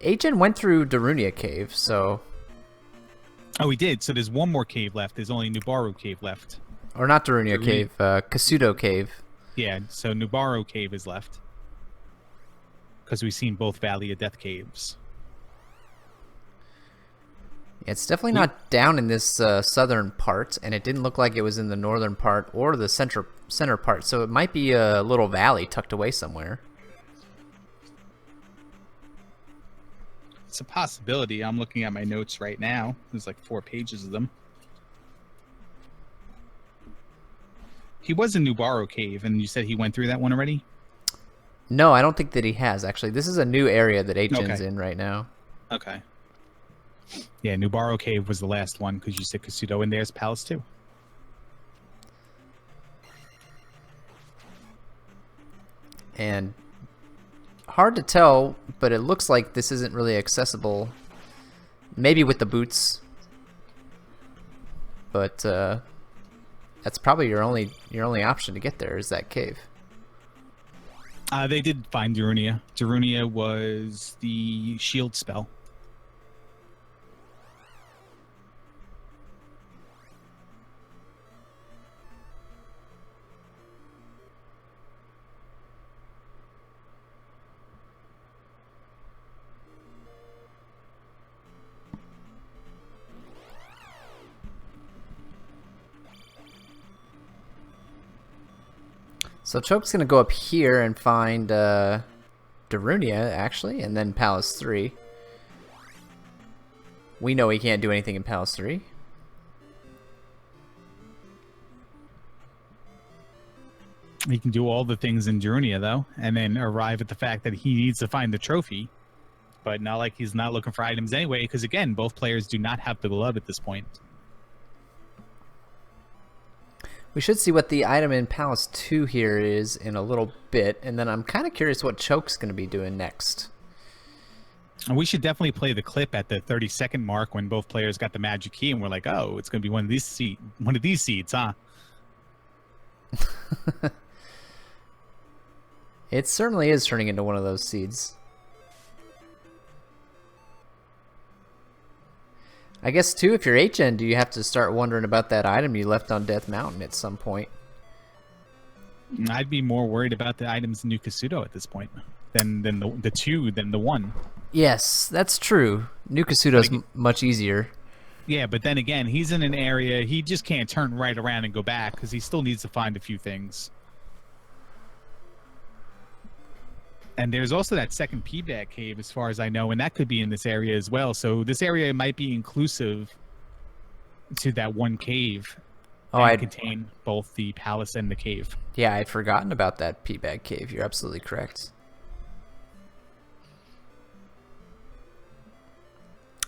HN went through Darunia Cave, so... Oh, he did. So there's one more cave left. There's only Nubaru Cave left. Or not Darunia Cave, Kasuto Cave. Yeah, so Nubaru Cave is left. Because we've seen both Valley of Death caves. Yeah, it's definitely not down in this southern part, and it didn't look like it was in the northern part or the center part, so it might be a little valley tucked away somewhere. It's a possibility. I'm looking at my notes right now. There's like 4 pages of them. He was in Nubaru Cave, and you said he went through that one already? No, I don't think that he has, actually. This is a new area that HN's Okay. in right now. Okay. Yeah, Nubaru Cave was the last one, because you said Kasuto, and there's Palace 2. And hard to tell, but it looks like this isn't really accessible. Maybe with the boots. But that's probably your only option to get there is that cave. They did find Darunia. Darunia was the shield spell. So Choke's going to go up here and find Darunia, actually, and then Palace 3. We know he can't do anything in Palace 3. He can do all the things in Darunia, though, and then arrive at the fact that he needs to find the trophy. But not like he's not looking for items anyway, because, again, both players do not have the glove at this point. We should see what the item in Palace 2 here is in a little bit, and then I'm kind of curious what Choke's going to be doing next. And we should definitely play the clip at the 30-second mark when both players got the magic key, and we're like, oh, it's going to be one of these seeds, huh? It certainly is turning into one of those seeds. I guess, too, if you're HN, do you have to start wondering about that item you left on Death Mountain at some point? I'd be more worried about the items in New Kasuto at this point than the 1. Yes, that's true. New Kasuto's much easier. Yeah, but then again, he's in an area, he just can't turn right around and go back because he still needs to find a few things. And there's also that second P-bag cave, as far as I know, and that could be in this area as well. So this area might be inclusive to that one cave Oh, and contain both the palace and the cave. Yeah, I'd forgotten about that P-bag cave. You're absolutely correct.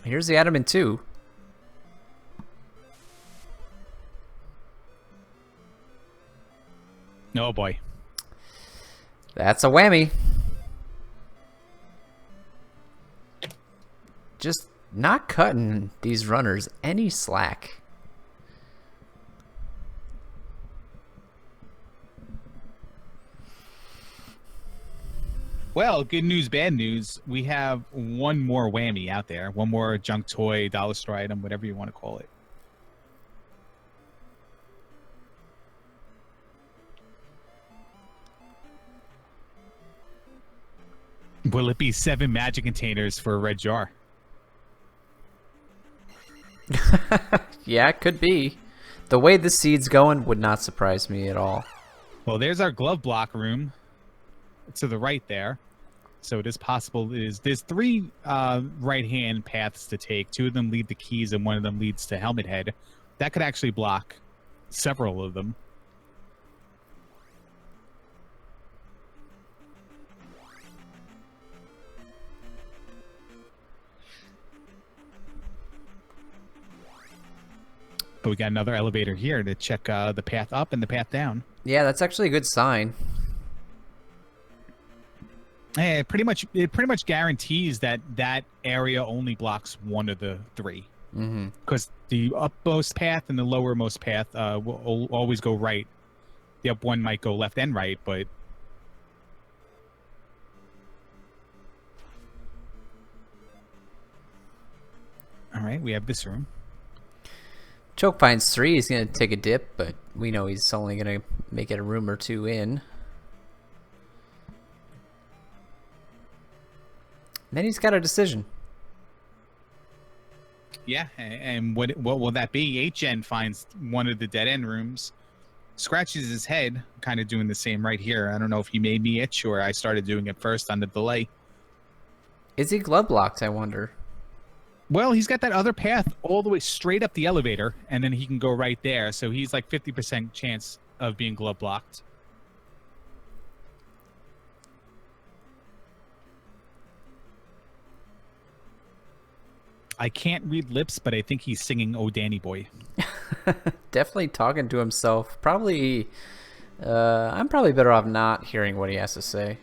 Here's the Adamant 2. Oh boy. That's a whammy. Just not cutting these runners any slack. Well, good news, bad news. We have one more whammy out there. One more junk toy, dollar store item, whatever you want to call it. Will it be 7 magic containers for a red jar? Yeah, it could be. The way this seed's going would not surprise me at all. Well, there's our glove block room to the right there. So it is possible. There's 3 right-hand paths to take. 2 of them lead to keys, and 1 of them leads to Helmet Head. That could actually block several of them. But we got another elevator here to check the path up and the path down. Yeah, that's actually a good sign. It pretty much guarantees that that area only blocks 1 of the 3. Because the upmost path and the lowermost path will always go right. The up one might go left and right, but... All right, we have this room. Chokepine's 3 is going to take a dip, but we know he's only going to make it a room or 2 in. Then he's got a decision. Yeah, and what will that be? HN finds one of the dead-end rooms, scratches his head, kind of doing the same right here. I don't know if he made me itch or I started doing it first on the delay. Is he glove blocked, I wonder? Well, he's got that other path all the way straight up the elevator, and then he can go right there. So he's like 50% chance of being glove blocked. I can't read lips, but I think he's singing "Oh Danny Boy." Definitely talking to himself. Probably, I'm probably better off not hearing what he has to say.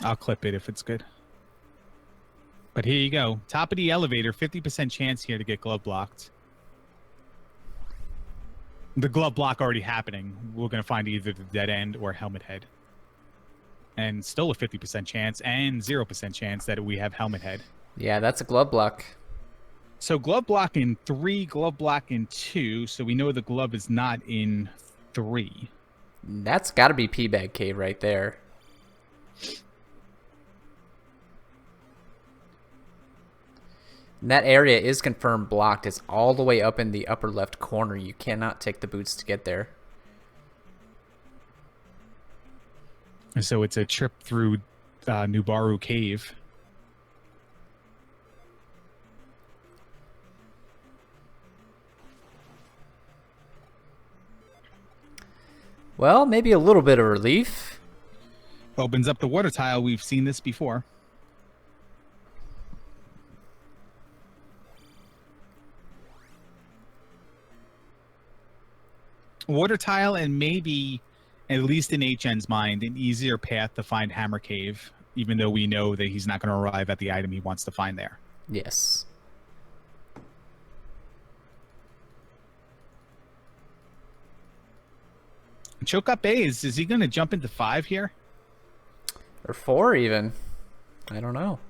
I'll clip it if it's good. But here you go. Top of the elevator, 50% chance here to get glove blocked. The glove block already happening. We're going to find either the dead end or Helmet Head. And still a 50% chance and 0% chance that we have Helmet Head. Yeah, that's a glove block. So glove block in 3, glove block in 2. So we know the glove is not in 3. That's got to be P-bag cave right there. And that area is confirmed blocked. It's all the way up in the upper left corner. You cannot take the boots to get there. So it's a trip through Nubaru Cave. Well, maybe a little bit of relief. Opens up the water tile. We've seen this before. Water tile, and maybe, at least in HN's mind, an easier path to find Hammer Cave, even though we know that he's not going to arrive at the item he wants to find there. Yes. Choke up A, is he going to jump into 5 here? Or 4 even. I don't know.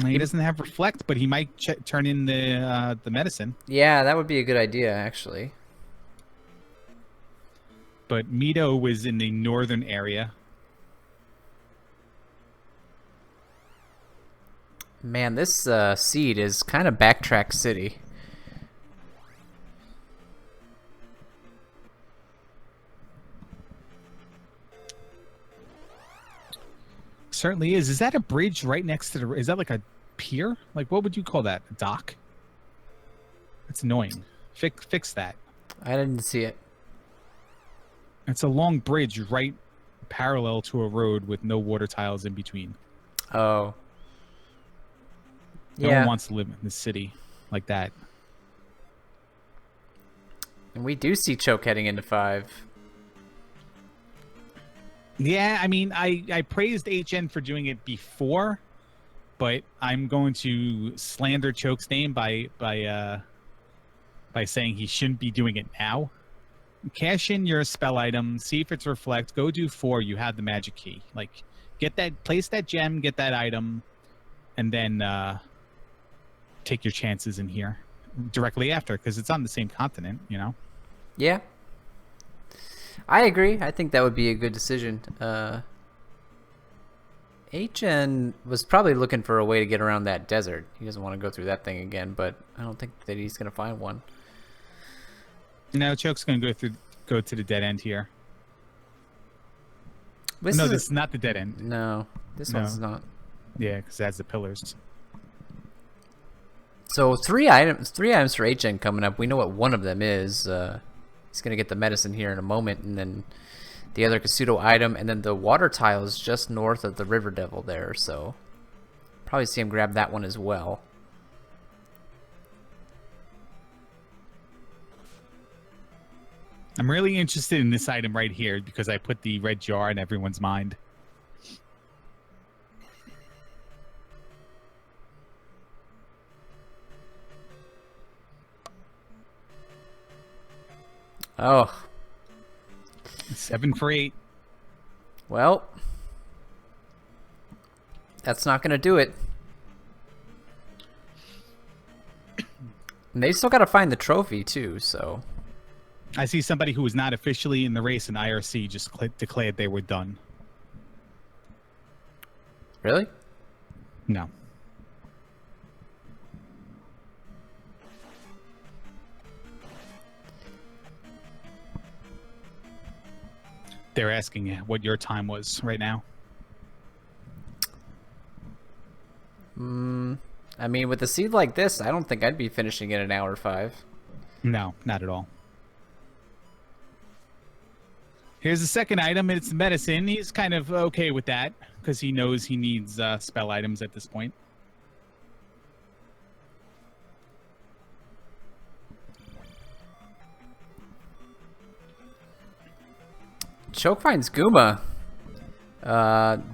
He doesn't have Reflect, but he might turn in the medicine. Yeah, that would be a good idea, actually. But Mito was in the northern area. Man, this seed is kind of backtrack city. Certainly is. Is that a bridge right next to the? Is that like a pier? Like what would you call that? A dock? That's annoying. Fix that. I didn't see it. It's a long bridge right parallel to a road with no water tiles in between. Oh. No Yeah. one wants to live in the city like that. And we do see Choke heading into 5. Yeah, I mean, I praised HN for doing it before, but I'm going to slander Choke's name by saying he shouldn't be doing it now. Cash in your spell item, see if it's reflect. Go do 4. You have the magic key. Like, get that, place that gem, get that item, and then take your chances in here directly after, because it's on the same continent, you know. Yeah. I agree. I think that would be a good decision. HN was probably looking for a way to get around that desert. He doesn't want to go through that thing again, but I don't think that he's going to find one. No, Choke's going to go to the dead end here. This this is not the dead end. No, this one's not. Yeah, because it has the pillars. So 3 items for HN coming up. We know what one of them is. He's going to get the medicine here in a moment, and then the other Kasuto item, and then the water tile is just north of the River Devil there, so probably see him grab that one as well. I'm really interested in this item right here because I put the red jar in everyone's mind. Oh. 7 for 8. Well, that's not going to do it. And they still got to find the trophy, too, so... I see somebody who was not officially in the race in IRC just declared they were done. Really? No. They're asking what your time was right now. I mean, with a seed like this, I don't think I'd be finishing in an hour 5. No, not at all. Here's the second item. It's medicine. He's kind of okay with that because he knows he needs spell items at this point. Choke finds Guma.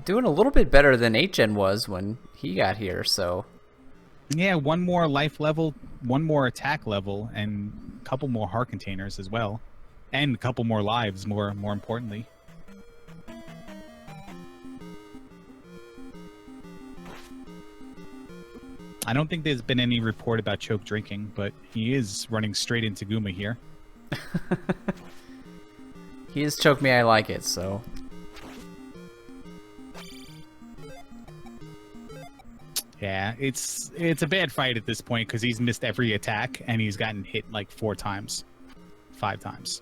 Doing a little bit better than HN was when he got here, so... Yeah, one more life level, one more attack level, and a couple more heart containers as well. And a couple more lives, more importantly. I don't think there's been any report about Choke drinking, but he is running straight into Guma here. He is ChokeMeILikeIt, so... Yeah, it's a bad fight at this point because he's missed every attack and he's gotten hit like 4 times. 5 times.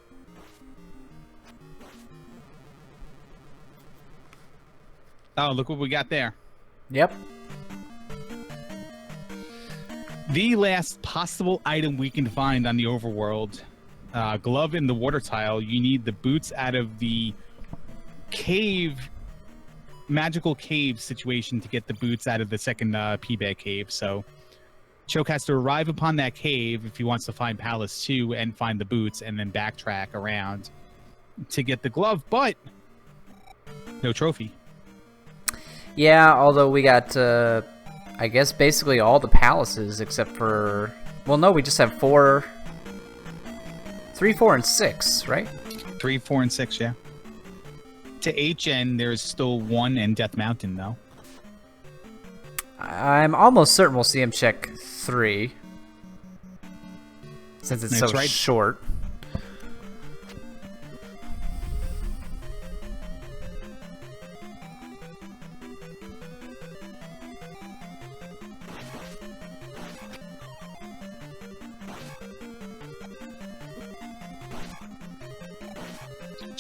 Oh, look what we got there. Yep. The last possible item we can find on the overworld. Glove in the water tile. You need the boots out of the cave, magical cave situation to get the boots out of the second P-bag cave. So Choke has to arrive upon that cave if he wants to find Palace 2 and find the boots and then backtrack around to get the glove, but no trophy. Yeah, although we got, I guess, basically all the palaces except for... Well, no, we just have 3, 4, and 6, right? 3, 4, and 6, yeah. To HN, there's still 1 in Death Mountain, though. I'm almost certain we'll see him check 3. Since it's That's so right. short.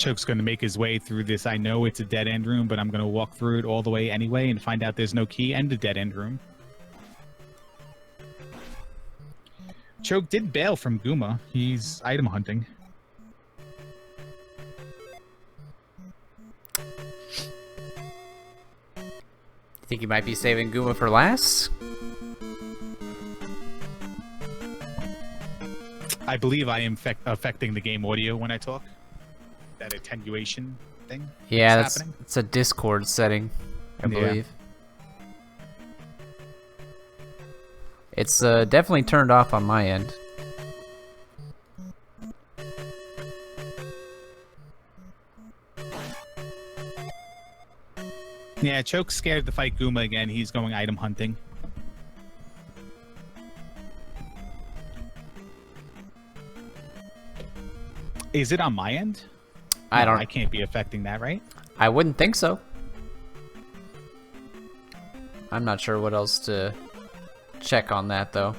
Choke's going to make his way through this. I know it's a dead-end room, but I'm going to walk through it all the way anyway and find out there's no key and a dead-end room. Choke did bail from Guma. He's item hunting. Think you might be saving Guma for last? I believe I am affecting the game audio when I talk. That attenuation thing. Yeah, that's it's a Discord setting, I believe. It's definitely turned off on my end. Yeah, Choke's scared to fight Guma again. He's going item hunting. Is it on my end? I can't be affecting that, right? I wouldn't think so. I'm not sure what else to check on that, though.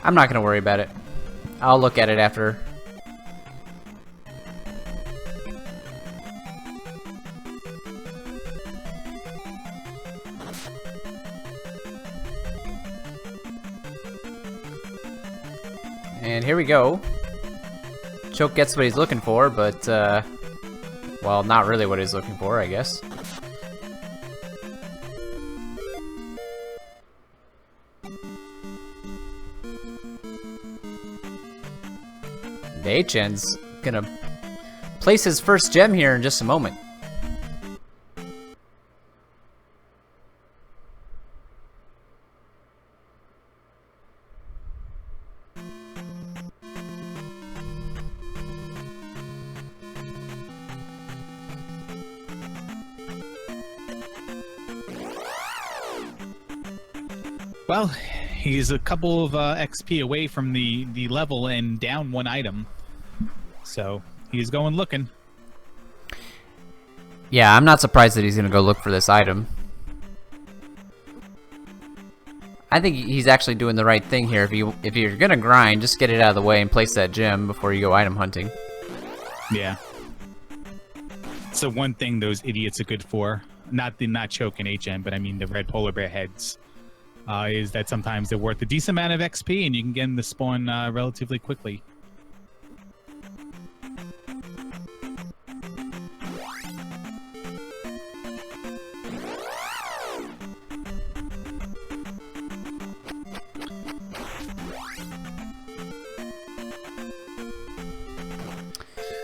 I'm not gonna worry about it. I'll look at it after. And here we go. Choke gets what he's looking for, but, well, not really what he's looking for, I guess. The H-En's gonna place his first gem here in just a moment. Well, he's a couple of XP away from the level and down one item. So he's going looking. Yeah, I'm not surprised that he's gonna go look for this item. I think he's actually doing the right thing here. If you're gonna grind, just get it out of the way and place that gem before you go item hunting. Yeah. So one thing those idiots are good for, not Choke and HM, but I mean the red polar bear heads, is that sometimes they're worth a decent amount of XP and you can get in the spawn relatively quickly.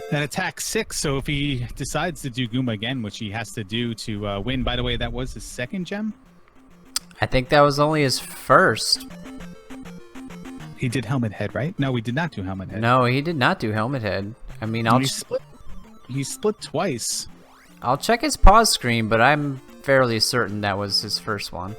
That attack 6, so if he decides to do Guma again, which he has to do to win, by the way, that was his second gem? I think that was only his first. He did Helmet Head, right? No, we did not do Helmet Head. No, he did not do Helmet Head. I mean, he split twice. I'll check his pause screen, but I'm fairly certain that was his first one.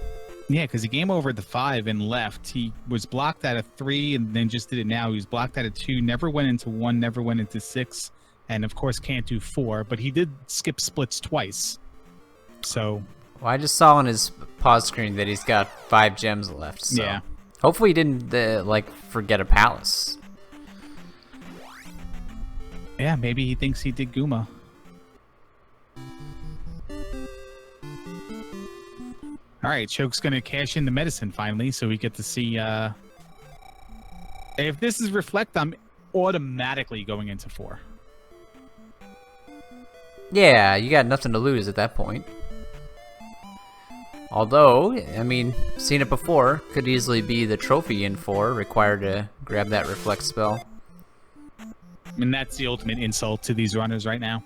Yeah, because he game over the 5 and left. He was blocked out of 3 and then just did it now. He was blocked out of 2, never went into 1, never went into 6, and of course can't do 4, but he did skip splits twice. So... Well, I just saw on his pause screen that he's got 5 gems left, so... Yeah. Hopefully he didn't, like, forget a palace. Yeah, maybe he thinks he did Guma. Alright, Choke's gonna cash in the medicine finally, so we get to see, if this is Reflect, I'm automatically going into 4. Yeah, you got nothing to lose at that point. Although, I mean, seen it before, could easily be the trophy in 4 required to grab that Reflect spell. And that's the ultimate insult to these runners right now.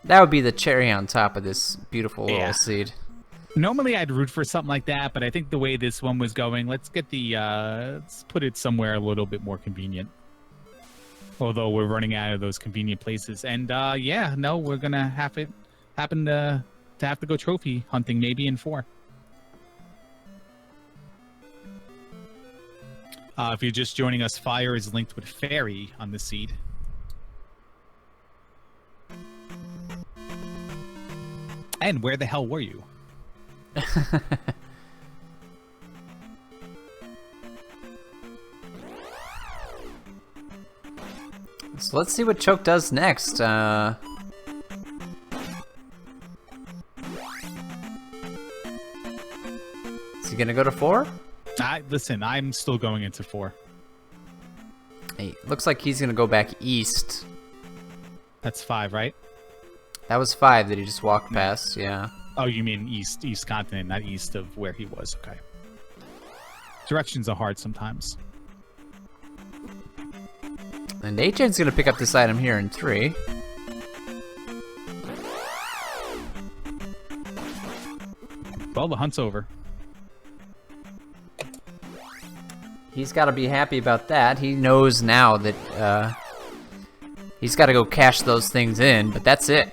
That would be the cherry on top of this beautiful little seed. Normally I'd root for something like that, but I think the way this one was going, let's get the, let's put it somewhere a little bit more convenient. Although we're running out of those convenient places. And, yeah, no, we're gonna happen to have to go trophy hunting maybe in 4. If you're just joining us, Fire is linked with Fairy on the seed. And where the hell were you? So let's see what Choke does next. Is he gonna go to 4? Listen, I'm still going into 4. Hey, looks like he's gonna go back east. That's 5, right? That was 5 that he just walked past, yeah. Oh, you mean east continent, not east of where he was. Okay. Directions are hard sometimes. And Ategenos gonna pick up this item here in 3. Well, the hunt's over. He's got to be happy about that. He knows now that he's got to go cash those things in, but that's it.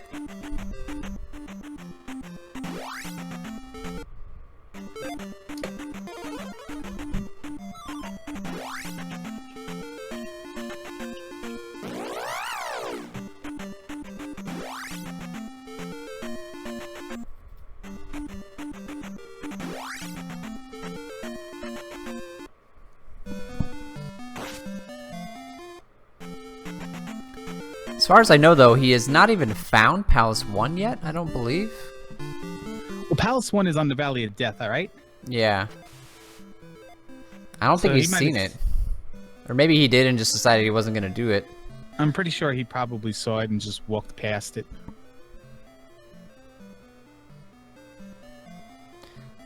As far as I know, though, he has not even found Palace 1 yet, I don't believe. Well, Palace 1 is on the Valley of Death, all right? Yeah. I don't think he's seen it. Or maybe he did and just decided he wasn't going to do it. I'm pretty sure he probably saw it and just walked past it.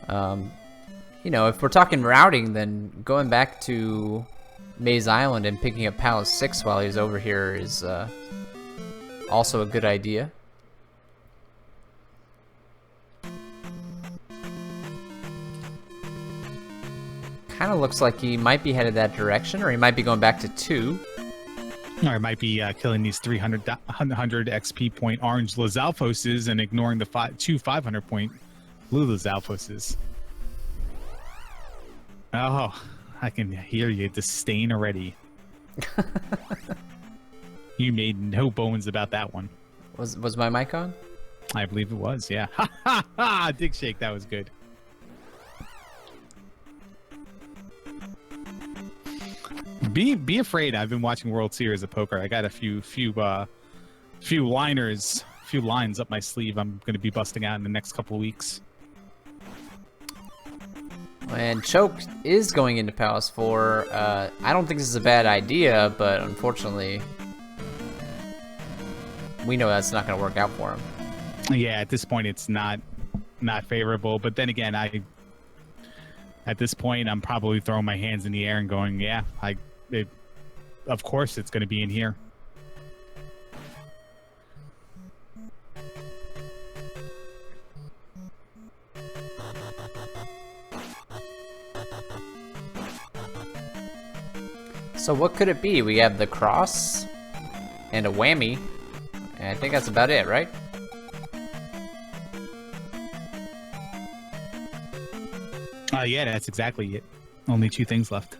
You know, if we're talking routing, then going back to Maze Island and picking up Palace 6 while he's over here is also a good idea. Kind of looks like he might be headed that direction, or he might be going back to 2. Or it might be killing these 300 XP point orange Lizalfoses and ignoring the 2 500 point blue Lizalfoses. Oh, I can hear you disdain already. You made no bones about that one. Was my mic on? I believe it was, yeah. Ha ha ha! Dig shake, that was good. Be afraid. I've been watching World Series of Poker. I got a few lines up my sleeve. I'm going to be busting out in the next couple of weeks. And Choke is going into Palace 4. I don't think this is a bad idea, but unfortunately, we know that's not going to work out for him. Yeah, at this point, it's not favorable. But then again, at this point, I'm probably throwing my hands in the air and going, yeah, of course it's going to be in here. So what could it be? We have the cross and a whammy, and I think that's about it, right? Yeah, that's exactly it. Only 2 things left.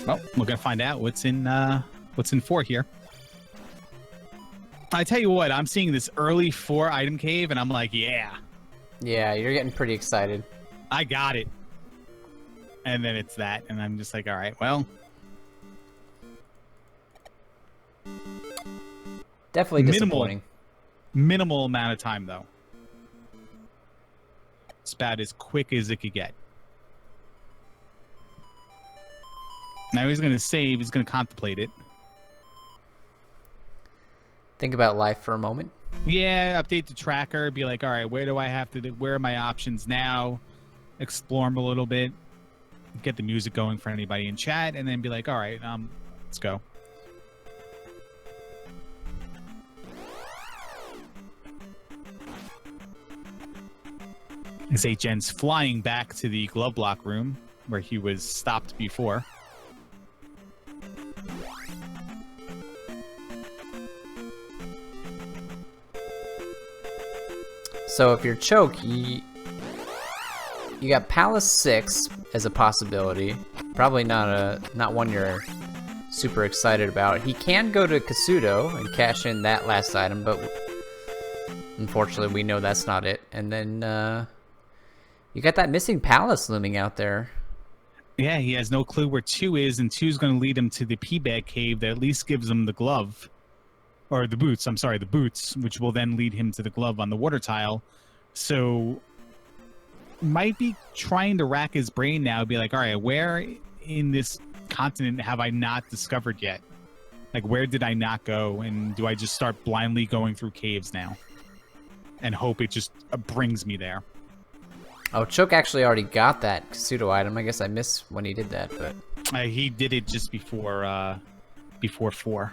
Well, we're gonna find out what's in 4 here. I tell you what, I'm seeing this early 4 item cave, and I'm like, yeah. Yeah, you're getting pretty excited. I got it. And then it's that, and I'm just like, all right, well. Definitely disappointing. Minimal amount of time, though. It's about as quick as it could get. Now he's going to save. He's going to contemplate it. Think about life for a moment. Yeah, update the tracker. Be like, all right, where do I have to do? Where are my options now? Explore them a little bit. Get the music going for anybody in chat, and then be like, all right, let's go. As Ategenos flying back to the glove block room where he was stopped before. So if you're Choke, you got Palace 6 as a possibility. Probably not one you're super excited about. He can go to Kasuto and cash in that last item, but unfortunately we know that's not it. And then you got that missing palace looming out there. Yeah, he has no clue where 2 is, and 2's going to lead him to the P-Bag Cave that at least gives him the glove. Or the boots, I'm sorry, the boots, which will then lead him to the glove on the water tile. So, might be trying to rack his brain now, be like, all right, where in this continent have I not discovered yet? Like, where did I not go? And do I just start blindly going through caves now? And hope it just brings me there. Oh, Choke actually already got that Kasuto item. I guess I missed when he did that, but... He did it just before 4.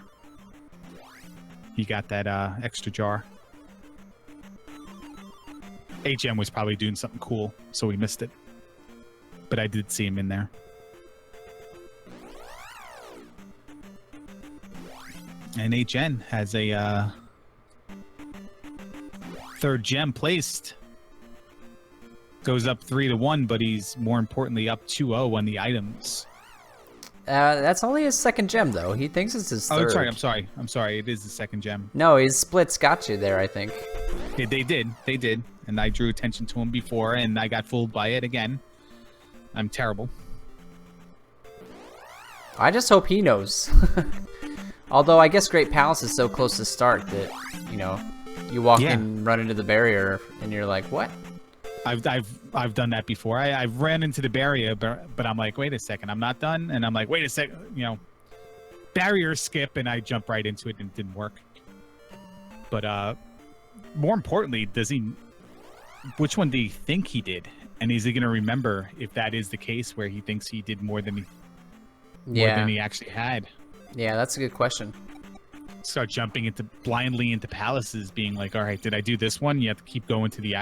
He got that extra jar. HM was probably doing something cool, so we missed it. But I did see him in there. And HN has a 3rd gem placed. Goes up 3-1, but he's more importantly up 2-0 on the items. That's only his 2nd gem, though. He thinks it's his 3rd. Oh, I'm sorry. It is the 2nd gem. No, his splits got you there, I think. Yeah, they did. And I drew attention to him before, and I got fooled by it again. I'm terrible. I just hope he knows. Although I guess Great Palace is so close to start that, you know, you walk in, run into the barrier, and you're like, what? I've done that before. I've ran into the barrier, but I'm like, wait a second, I'm not done. And I'm like, wait a second, you know, barrier skip, and I jump right into it, and it didn't work. But more importantly, which one do you think he did? And is he going to remember if that is the case where he thinks he did more than he actually had? Yeah, that's a good question. Start jumping blindly into palaces, being like, all right, did I do this one? You have to keep going to the,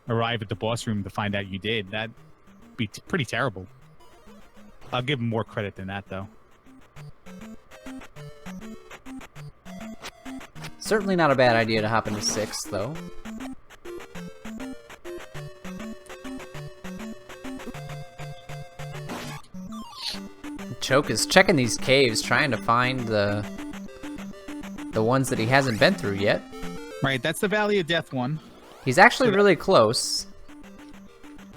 arrive at the boss room to find out you did. That'd be pretty terrible. I'll give him more credit than that, though. Certainly not a bad idea to hop into 6, though. Choke is checking these caves, trying to find the ones that he hasn't been through yet. Right, that's the Valley of Death one. He's actually really close.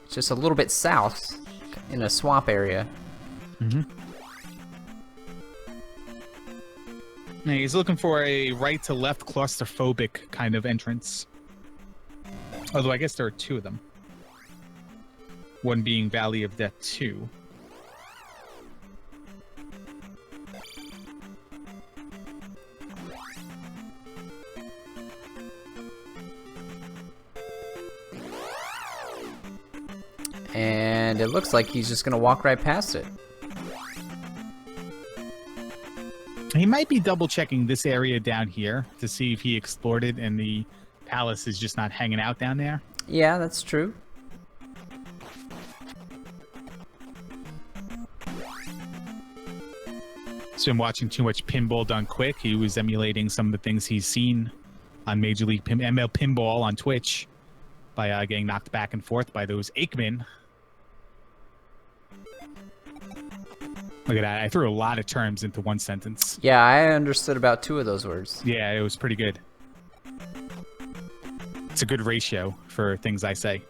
It's just a little bit south in a swamp area. Mm-hmm. Yeah, he's looking for a right to left claustrophobic kind of entrance. Although I guess there are 2 of them. One being Valley of Death 2. And it looks like he's just going to walk right past it. He might be double-checking this area down here to see if he explored it and the palace is just not hanging out down there. Yeah, that's true. So I'm watching too much Pinball Done Quick. He was emulating some of the things he's seen on Major League ML Pinball on Twitch by getting knocked back and forth by those Aikman. Look at that. I threw a lot of terms into one sentence. Yeah, I understood about 2 of those words. Yeah, it was pretty good. It's a good ratio for things I say.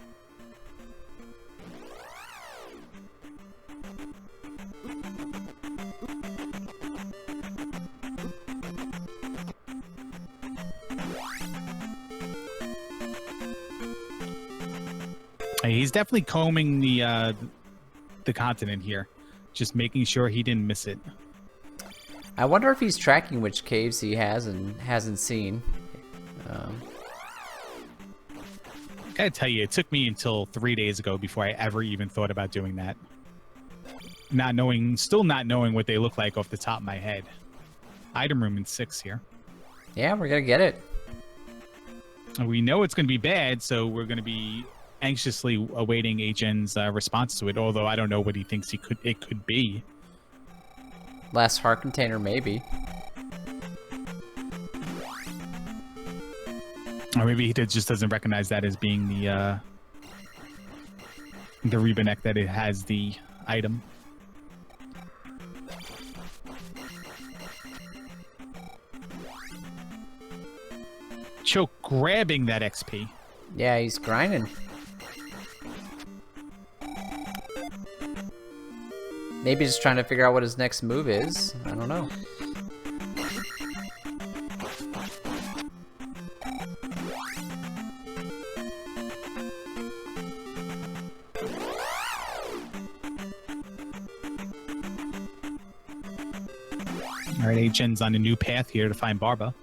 He's definitely combing the continent here. Just making sure he didn't miss it. I wonder if he's tracking which caves he has and hasn't seen. Gotta tell you, it took me until 3 days ago before I ever even thought about doing that. Still not knowing what they look like off the top of my head. Item room in 6 here. Yeah, we're gonna get it. And we know it's gonna be bad, so we're gonna be anxiously awaiting HN's response to it, although I don't know what he thinks it could be. Last heart container, maybe. Or maybe he just doesn't recognize that as being the Rubenek that it has the item. Choke grabbing that XP. Yeah, he's grinding. Maybe just trying to figure out what his next move is. I don't know. All right, Ategenos on a new path here to find Barba.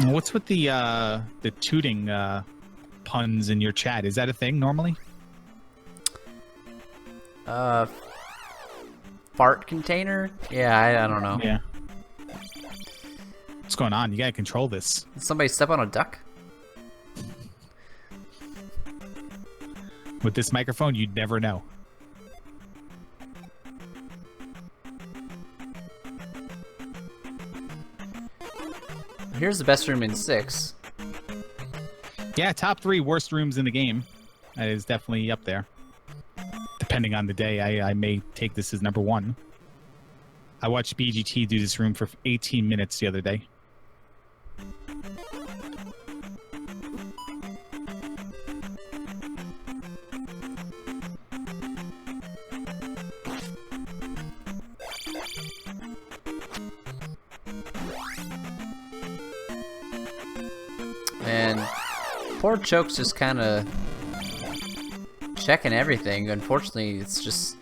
What's with the tooting puns in your chat? Is that a thing normally? Fart container? Yeah, I don't know. Yeah. What's going on? You gotta control this. Did somebody step on a duck? With this microphone, you'd never know. Here's the best room in 6. Yeah, top 3 worst rooms in the game. That is definitely up there. Depending on the day, I may take this as number 1. I watched BGT do this room for 18 minutes the other day. And poor Choke's just kind of checking everything. Unfortunately, it's just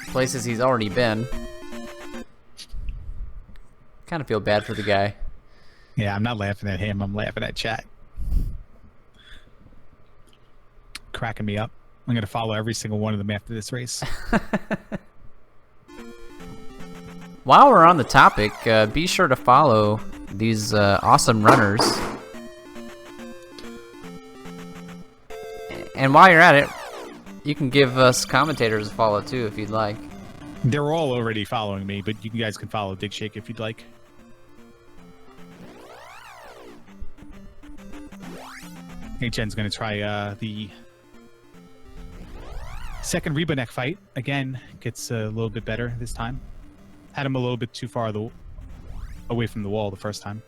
places he's already been. Kind of feel bad for the guy. Yeah, I'm not laughing at him. I'm laughing at chat. Cracking me up. I'm going to follow every single one of them after this race. While we're on the topic, be sure to follow these awesome runners. And while you're at it, you can give us commentators a follow too if you'd like. They're all already following me, but you guys can follow Dig Shake if you'd like. Ategenos going to try the second Reba neck fight. Again, gets a little bit better this time. Had him a little bit too far away from the wall the first time.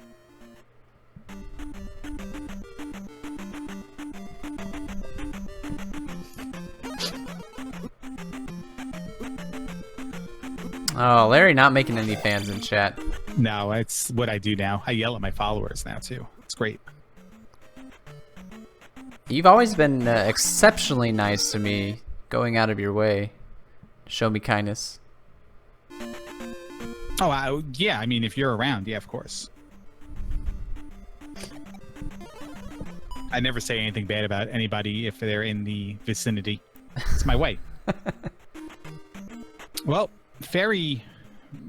Oh, Larry not making any fans in chat. No, it's what I do now. I yell at my followers now, too. It's great. You've always been exceptionally nice to me, going out of your way to show me kindness. Oh, yeah, I mean, if you're around, yeah, of course. I never say anything bad about anybody if they're in the vicinity. It's my way. Well, fairy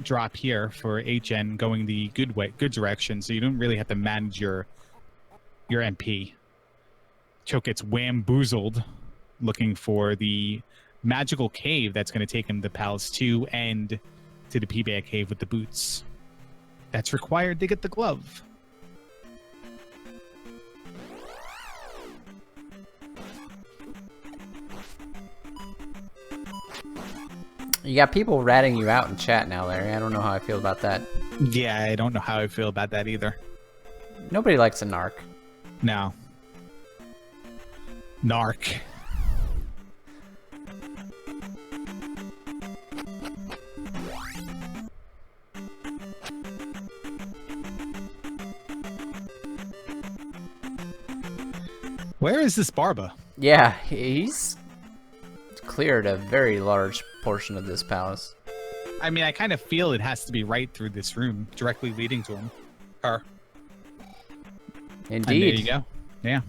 drop here for HN going the good direction, so you don't really have to manage your MP. Choke gets whamboozled looking for the magical cave that's going to take him to Palace 2 and to the P-Bag cave with the boots. That's required to get the glove. You got people ratting you out in chat now, Larry. I don't know how I feel about that. Yeah, I don't know how I feel about that either. Nobody likes a narc. No. Narc. Where is this Barba? Yeah, he's cleared a very large portion of this palace. I mean, I kind of feel it has to be right through this room, directly leading to him. Her. Indeed. And there you go. Yeah.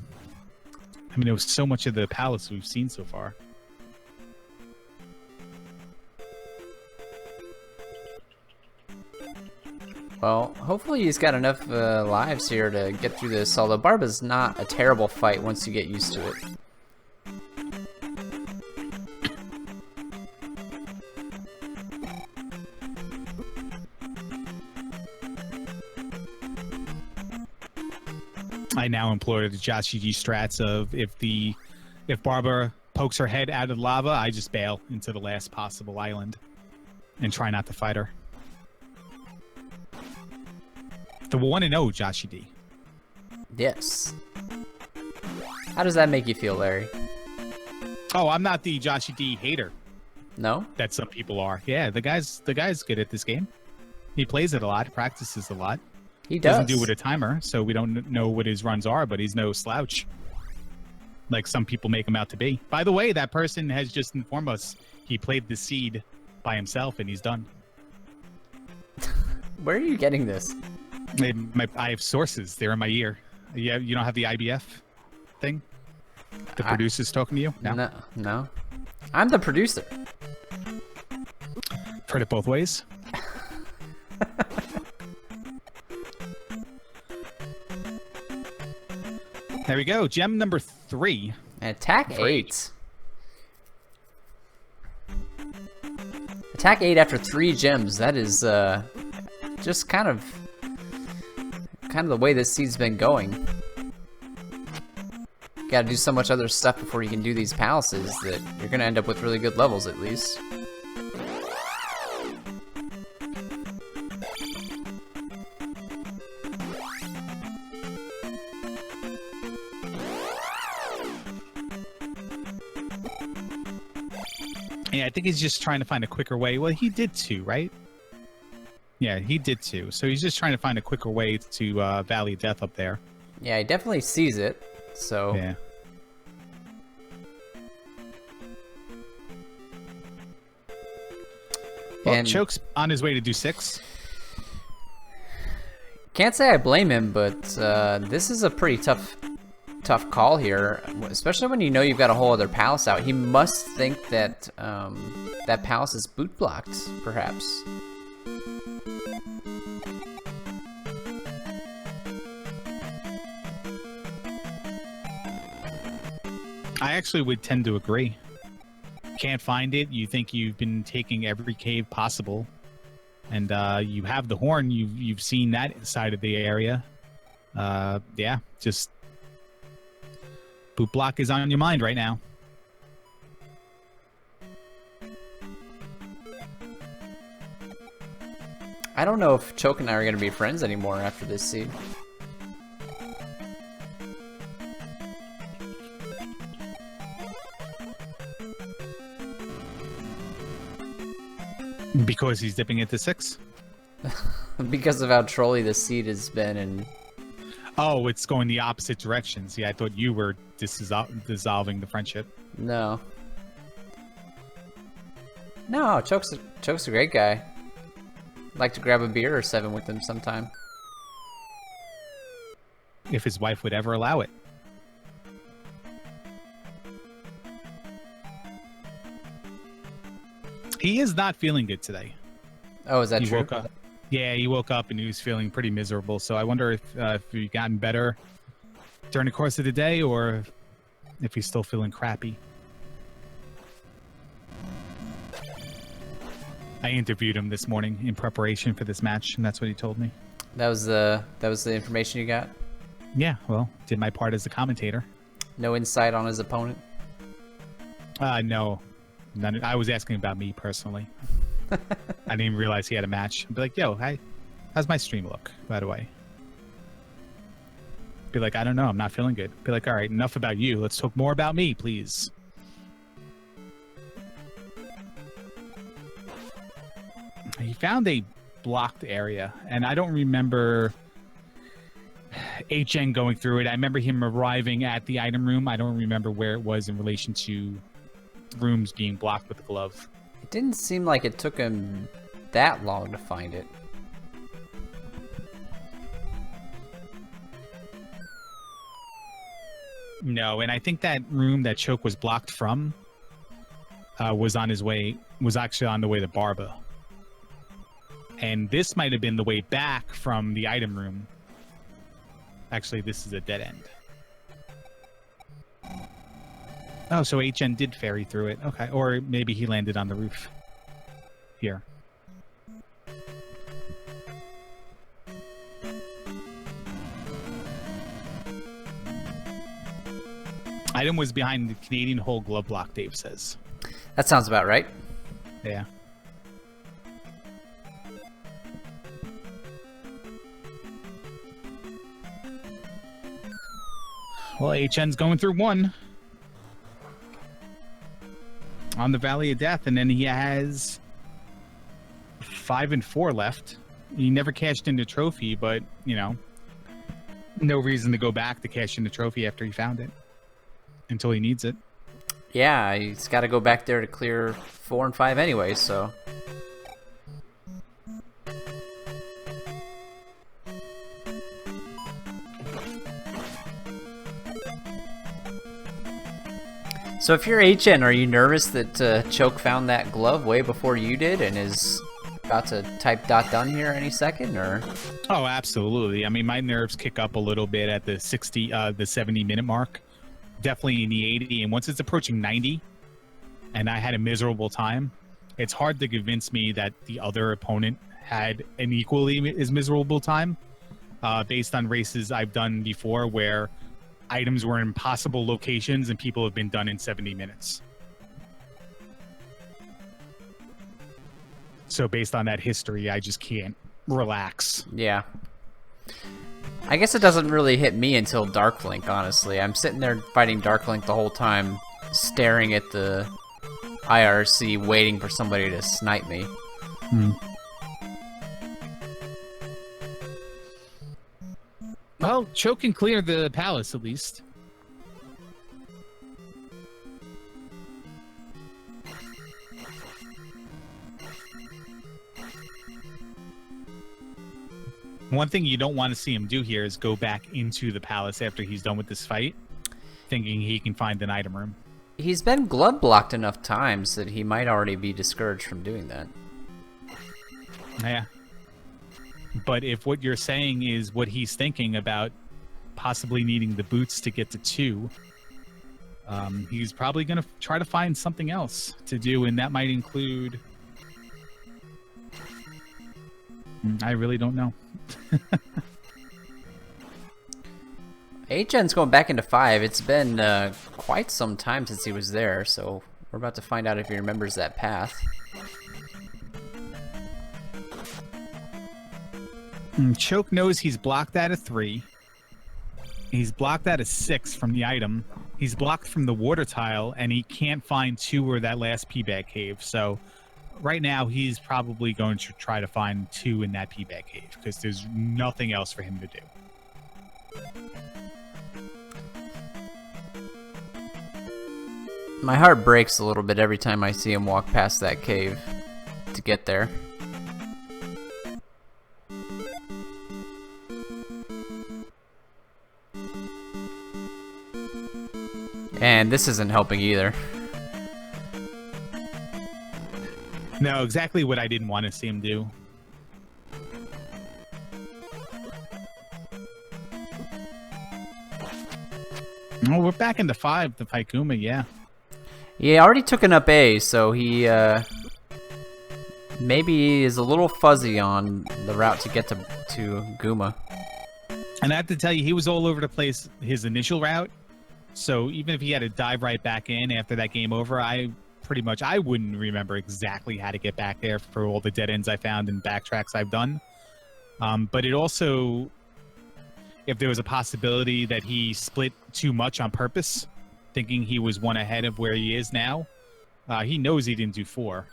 I mean, it was so much of the palace we've seen so far. Well, hopefully he's got enough lives here to get through this, although Barba's not a terrible fight once you get used to it. I now employ the Josh GG strats of if Barbara pokes her head out of the lava, I just bail into the last possible island and try not to fight her. The 1-0, Joshy D. Yes. How does that make you feel, Larry? Oh, I'm not the Joshy D hater No? that some people are. Yeah, the guy's good at this game. He plays it a lot, practices a lot. He does. Doesn't do it with a timer, so we don't know what his runs are, but he's no slouch. Like some people make him out to be. By the way, that person has just informed us he played the seed by himself and he's done. Where are you getting this? I have sources. They're in my ear. Yeah, you don't have the IBF thing? The producer's talking to you? No? No. I'm the producer. Heard it both ways. There we go. Gem number 3. Attack 8. Attack 8 after 3 gems. That is just kind of the way this seed's been going. Gotta do so much other stuff before you can do these palaces that you're gonna end up with really good levels at least. Yeah, I think he's just trying to find a quicker way. Well, he did too, right? Yeah, he did too. So he's just trying to find a quicker way to Valley of Death up there. Yeah, he definitely sees it. So yeah. Well, Choke's on his way to do 6. Can't say I blame him, but this is a pretty tough call here, especially when you know you've got a whole other palace out. He must think that that palace is boot blocked, perhaps. I actually would tend to agree. Can't find it. You think you've been taking every cave possible, and you have the horn. You've seen that side of the area. Yeah, just boot block is on your mind right now. I don't know if Choke and I are going to be friends anymore after this seed. Because he's dipping into 6? Because of how trolly the seed has been, and oh, it's going the opposite direction. See, I thought you were dissolving the friendship. No, Choke's a great guy. I'd like to grab a beer or 7 with him sometime. If his wife would ever allow it. He is not feeling good today. Oh, is that true? Woke up. Yeah, he woke up and he was feeling pretty miserable. So I wonder if he's gotten better during the course of the day, or if he's still feeling crappy. I interviewed him this morning in preparation for this match, and that's what he told me. That was the information you got? Yeah, well, did my part as a commentator. No insight on his opponent? No. None. I was asking about me personally. I didn't even realize he had a match. I'd be like, yo, how's my stream look, by the way? Be like, I don't know, I'm not feeling good. Be like, all right, enough about you. Let's talk more about me, please. He found a blocked area, and I don't remember HN going through it. I remember him arriving at the item room. I don't remember where it was in relation to rooms being blocked with the glove. It didn't seem like it took him that long to find it. No, and I think that room that Choke was blocked from was actually on the way to Barba. And this might have been the way back from the item room. Actually, this is a dead end. Oh, so HN did ferry through it. Okay, or maybe he landed on the roof. Here. Item was behind the Canadian hole glove block, Dave says. That sounds about right. Yeah. Well, HN's going through 1 on the Valley of Death, and then he has 5 and 4 left. He never cashed in the trophy, but, you know, no reason to go back to cash in the trophy after he found it until he needs it. Yeah, he's got to go back there to clear 4 and 5 anyway, so. So if you're HN, are you nervous that Choke found that glove way before you did and is about to type .done here any second, or? Oh, absolutely. I mean, my nerves kick up a little bit at the 70-minute mark. Definitely in the 80, and once it's approaching 90, and I had a miserable time, it's hard to convince me that the other opponent had an equally as miserable time, based on races I've done before where items were in impossible locations and people have been done in 70 minutes. So based on that history, I just can't relax. Yeah. I guess it doesn't really hit me until Darklink, honestly. I'm sitting there fighting Darklink the whole time, staring at the IRC, waiting for somebody to snipe me. Well, Choke can clear the palace at least. One thing you don't want to see him do here is go back into the palace after he's done with this fight, thinking he can find an item room. He's been glove blocked enough times that he might already be discouraged from doing that. Yeah. But if what you're saying is what he's thinking about possibly needing the boots to get to 2, he's probably going to try to find something else to do, and that might include... I really don't know. HN's going back into 5. It's been quite some time since he was there, so we're about to find out if he remembers that path. Choke knows he's blocked out of 3. He's blocked out of 6 from the item. He's blocked from the water tile, and he can't find 2 or that last P-bag cave. So right now, he's probably going to try to find 2 in that P-bag cave, because there's nothing else for him to do. My heart breaks a little bit every time I see him walk past that cave to get there. And this isn't helping either. No, exactly what I didn't want to see him do. Oh, we're back into 5, the fight Guma, yeah. He already took an up A, so he maybe is a little fuzzy on the route to get to Guma. And I have to tell you, he was all over the place his initial route. So even if he had to dive right back in after that game over, I wouldn't remember exactly how to get back there for all the dead ends I found and backtracks I've done. But it also, if there was a possibility that he split too much on purpose, thinking he was 1 ahead of where he is now, he knows he didn't do 4.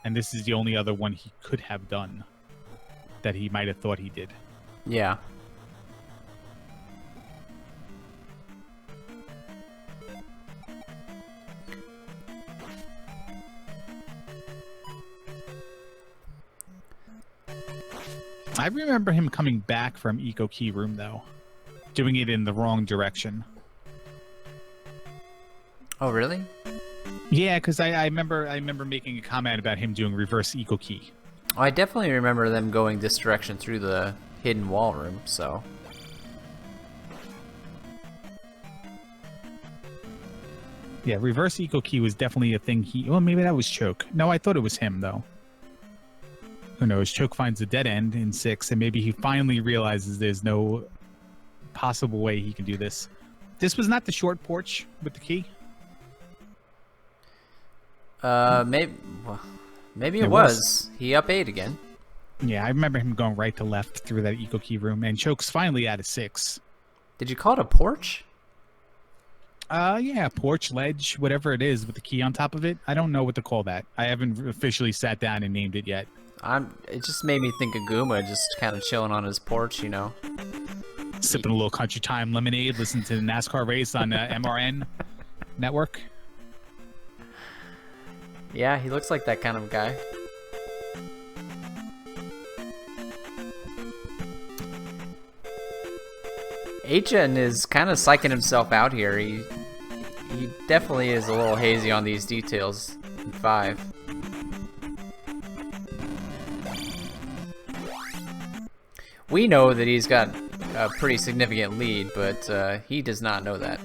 And this is the only other one he could have done that he might have thought he did. Yeah. I remember him coming back from Eco Key Room, though. Doing it in the wrong direction. Oh, really? Yeah, because I remember making a comment about him doing reverse Eco Key. Oh, I definitely remember them going this direction through the hidden wall room, so... Yeah, reverse Eco Key was definitely a thing he... Well, maybe that was Choke. No, I thought it was him, though. Who knows? Choke finds a dead end in 6, and maybe he finally realizes there's no possible way he can do this. This was not the short porch with the key? Maybe it was. He up 8 again. Yeah, I remember him going right to left through that Eco Key room, and Choke's finally out of 6. Did you call it a porch? Yeah, porch, ledge, whatever it is with the key on top of it. I don't know what to call that. I haven't officially sat down and named it yet. It just made me think of Guma just kind of chilling on his porch, you know. Sipping a little country time lemonade, listening to the NASCAR race on MRN network. Yeah, he looks like that kind of guy. Achen is kind of psyching himself out here. He definitely is a little hazy on these details in 5. We know that he's got a pretty significant lead, but he does not know that.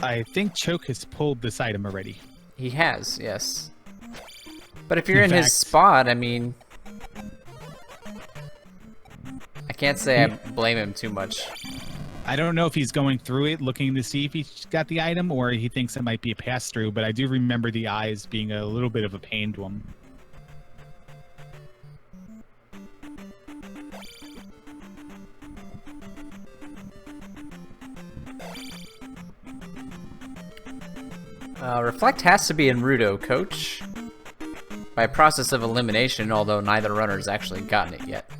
I think Choke has pulled this item already. He has, yes. But if you're in his spot, I mean, I can't say I blame him too much. I don't know if he's going through it looking to see if he's got the item or he thinks it might be a pass-through, but I do remember the eyes being a little bit of a pain to him. Reflect has to be in Rudo, coach. By process of elimination, although neither runner's actually gotten it yet.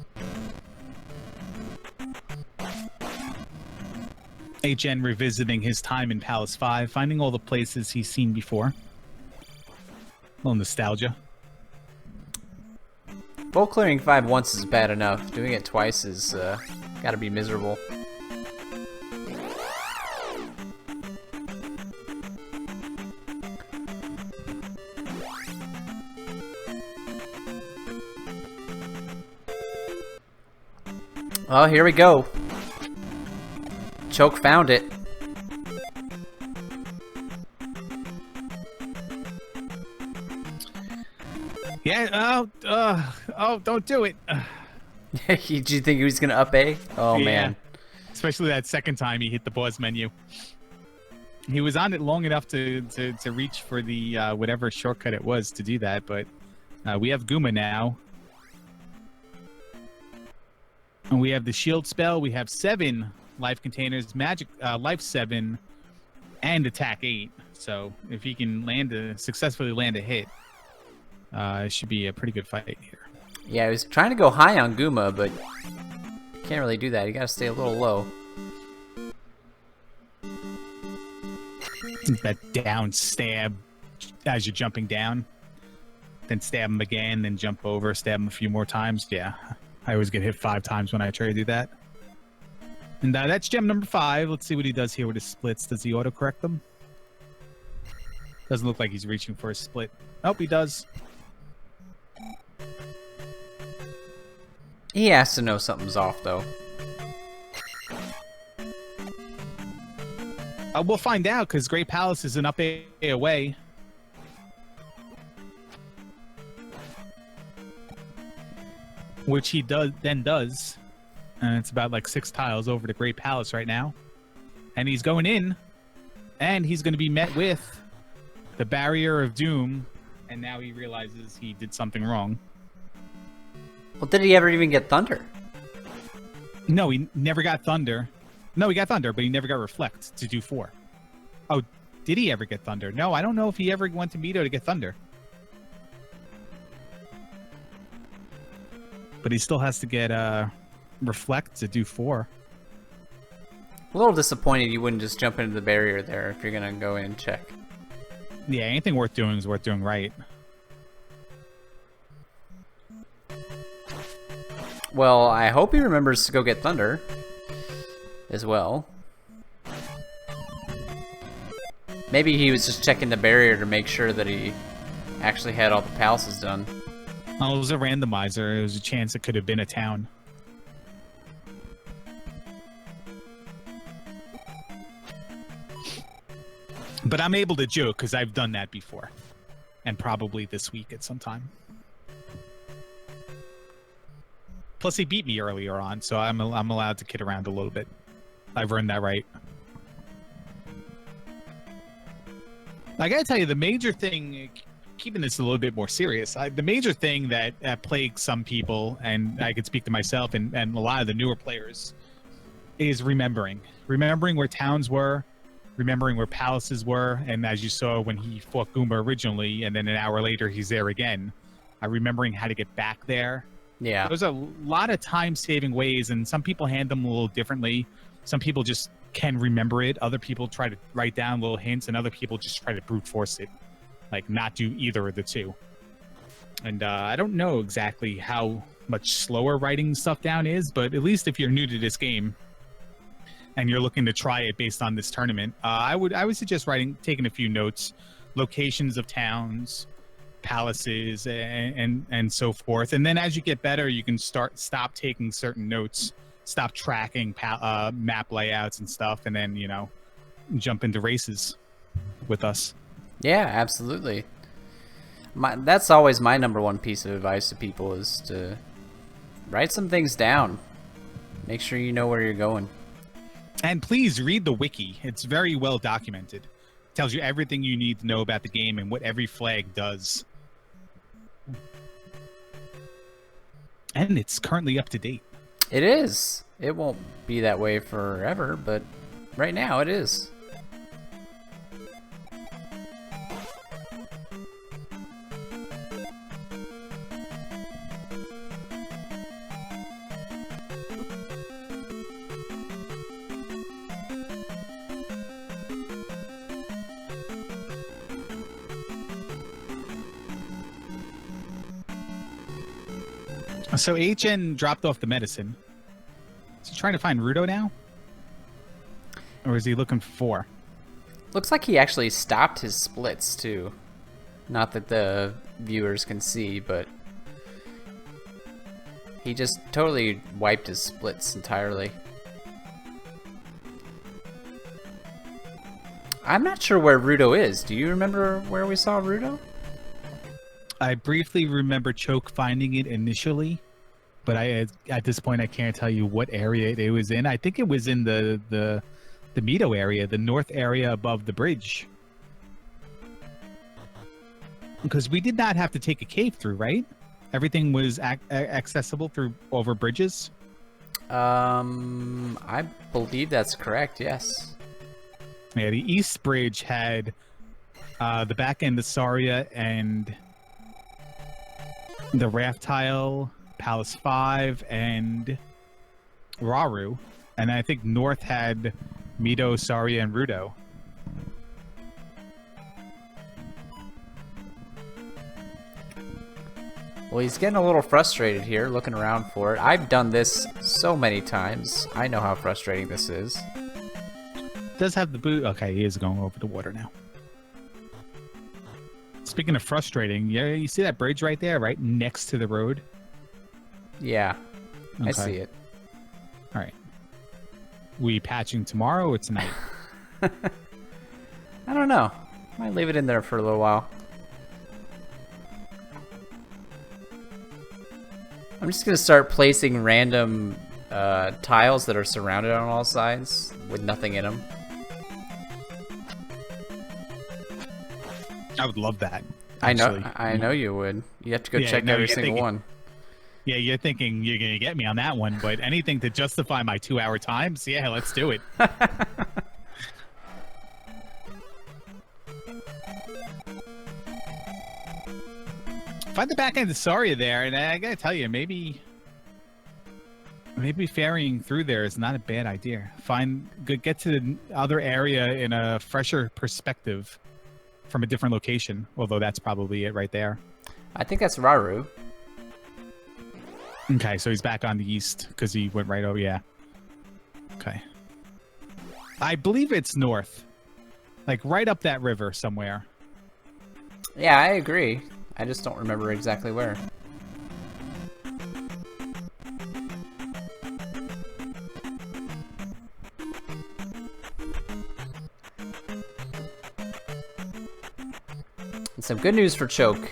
HN revisiting his time in Palace 5, finding all the places he's seen before. A little nostalgia. Bowl clearing 5 once is bad enough. Doing it twice is gotta be miserable. Oh, here we go. Choke found it. Yeah, oh, don't do it. Did you think he was gonna up A? Oh, yeah. Man. Especially that second time he hit the pause menu. He was on it long enough to reach for the whatever shortcut it was to do that, but we have Guma now. And we have the shield spell. We have 7 life containers, magic life 7, and attack 8. So if he can successfully land a hit, it should be a pretty good fight here. Yeah, he was trying to go high on Guma, but can't really do that. You gotta stay a little low. That down stab as you're jumping down, then stab him again, then jump over, stab him a few more times. Yeah. I always get hit 5 times when I try to do that. And that's gem number 5. Let's see what he does here with his splits. Does he autocorrect them? Doesn't look like he's reaching for a split. Oh, he does. He has to know something's off, though. We'll find out, because Great Palace is an up A away. Which he does. And it's about like 6 tiles over to Great Palace right now. And he's going in. And he's going to be met with the Barrier of Doom. And now he realizes he did something wrong. Well, did he ever even get Thunder? No, he never got Thunder. No, he got Thunder, but he never got Reflect to do 4. Oh, did he ever get Thunder? No, I don't know if he ever went to Mito to get Thunder. But he still has to get Reflect to do 4. A little disappointed you wouldn't just jump into the barrier there if you're gonna go in and check. Yeah, anything worth doing is worth doing right. Well, I hope he remembers to go get Thunder as well. Maybe he was just checking the barrier to make sure that he actually had all the palaces done. Oh, it was a randomizer. It was a chance it could have been a town. But I'm able to joke because I've done that before. And probably this week at some time. Plus, he beat me earlier on, so I'm allowed to kid around a little bit. I've earned that right. I gotta tell you, the major thing keeping this a little bit more serious, the major thing that plagues some people, and I could speak to myself and a lot of the newer players, is remembering where towns were, remembering where palaces were, and as you saw when he fought Goomba originally, and then an hour later he's there again, remembering how to get back there. Yeah. There's a lot of time-saving ways, and some people handle them a little differently. Some people just can remember it. Other people try to write down little hints, and other people just try to brute force it, like not do either of the two. And I don't know exactly how much slower writing stuff down is, but at least if you're new to this game and you're looking to try it based on this tournament, I would suggest taking a few notes, locations of towns, palaces, and so forth. And then as you get better, you can stop taking certain notes, stop tracking map layouts and stuff, and then jump into races with us. Yeah, absolutely. That's always my number one piece of advice to people, is to write some things down. Make sure you know where you're going. And please read the wiki. It's very well documented. It tells you everything you need to know about the game and what every flag does. And it's currently up to date. It is. It won't be that way forever, but right now it is. So HN dropped off the medicine. Is he trying to find Rudo now? Or is he looking for? Looks like he actually stopped his splits too. Not that the viewers can see, but he just totally wiped his splits entirely. I'm not sure where Rudo is. Do you remember where we saw Rudo? I briefly remember Choke finding it initially, but at this point I can't tell you what area it was in. I think it was in the Mito area, the north area above the bridge. Because we did not have to take a cave through, right? Everything was accessible through over bridges. I believe that's correct. Yes. Yeah, the East Bridge had the back end of Saria and the Raft Tile, Palace 5, and Raru. And I think North had Mito, Saria, and Rudo. Well, he's getting a little frustrated here, looking around for it. I've done this so many times. I know how frustrating this is. Does have the boot. Okay, he is going over the water now. Speaking of frustrating, yeah, you see that bridge right there, right next to the road? Yeah, okay. I see it. All right. We patching tomorrow or tonight? I don't know. Might leave it in there for a little while. I'm just going to start placing random tiles that are surrounded on all sides with nothing in them. I would love that. Actually. I know you would. You have to go check every single one. Yeah, you're thinking you're going to get me on that one, but anything to justify my 2-hour times, yeah, let's do it. Find the back end of Saria there, and I got to tell you, maybe ferrying through there is not a bad idea. Get to the other area in a fresher perspective from a different location, although that's probably it right there. I think that's Raru. Okay, so he's back on the east because he went right over, yeah. Okay. I believe it's north. Like right up that river somewhere. Yeah, I agree. I just don't remember exactly where. And some good news for Choke.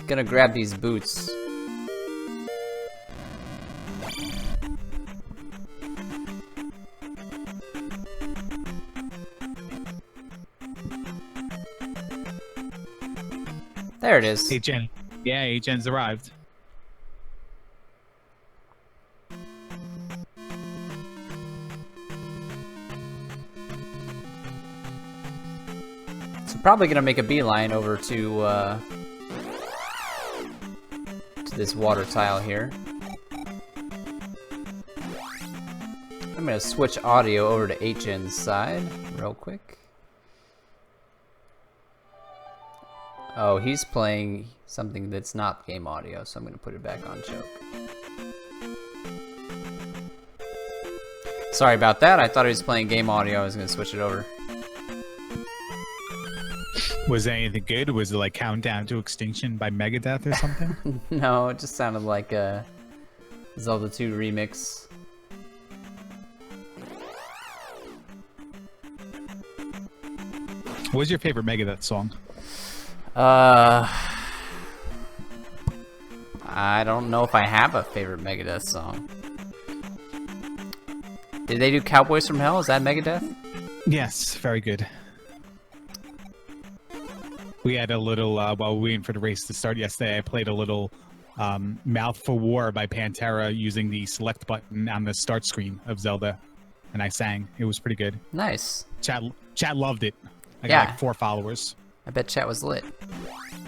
Gonna grab these boots. There it is. 8gen. Yeah, 8gen's arrived. So probably gonna make a beeline over to this water tile here. I'm gonna switch audio over to 8gen's side real quick. Oh, he's playing something that's not game audio, so I'm gonna put it back on Choke. Sorry about that. I thought he was playing game audio. I was gonna switch it over. Was anything good? Was it like Countdown to Extinction by Megadeth or something? No, it just sounded like a Zelda 2 remix. What was your favorite Megadeth song? I don't know if I have a favorite Megadeth song. Did they do Cowboys from Hell? Is that Megadeth? Yes, very good. We had a little, while we were waiting for the race to start yesterday, I played a little Mouth for War by Pantera using the select button on the start screen of Zelda, and I sang. It was pretty good. Nice. Chat loved it. I Yeah. got like 4 followers. I bet chat was lit.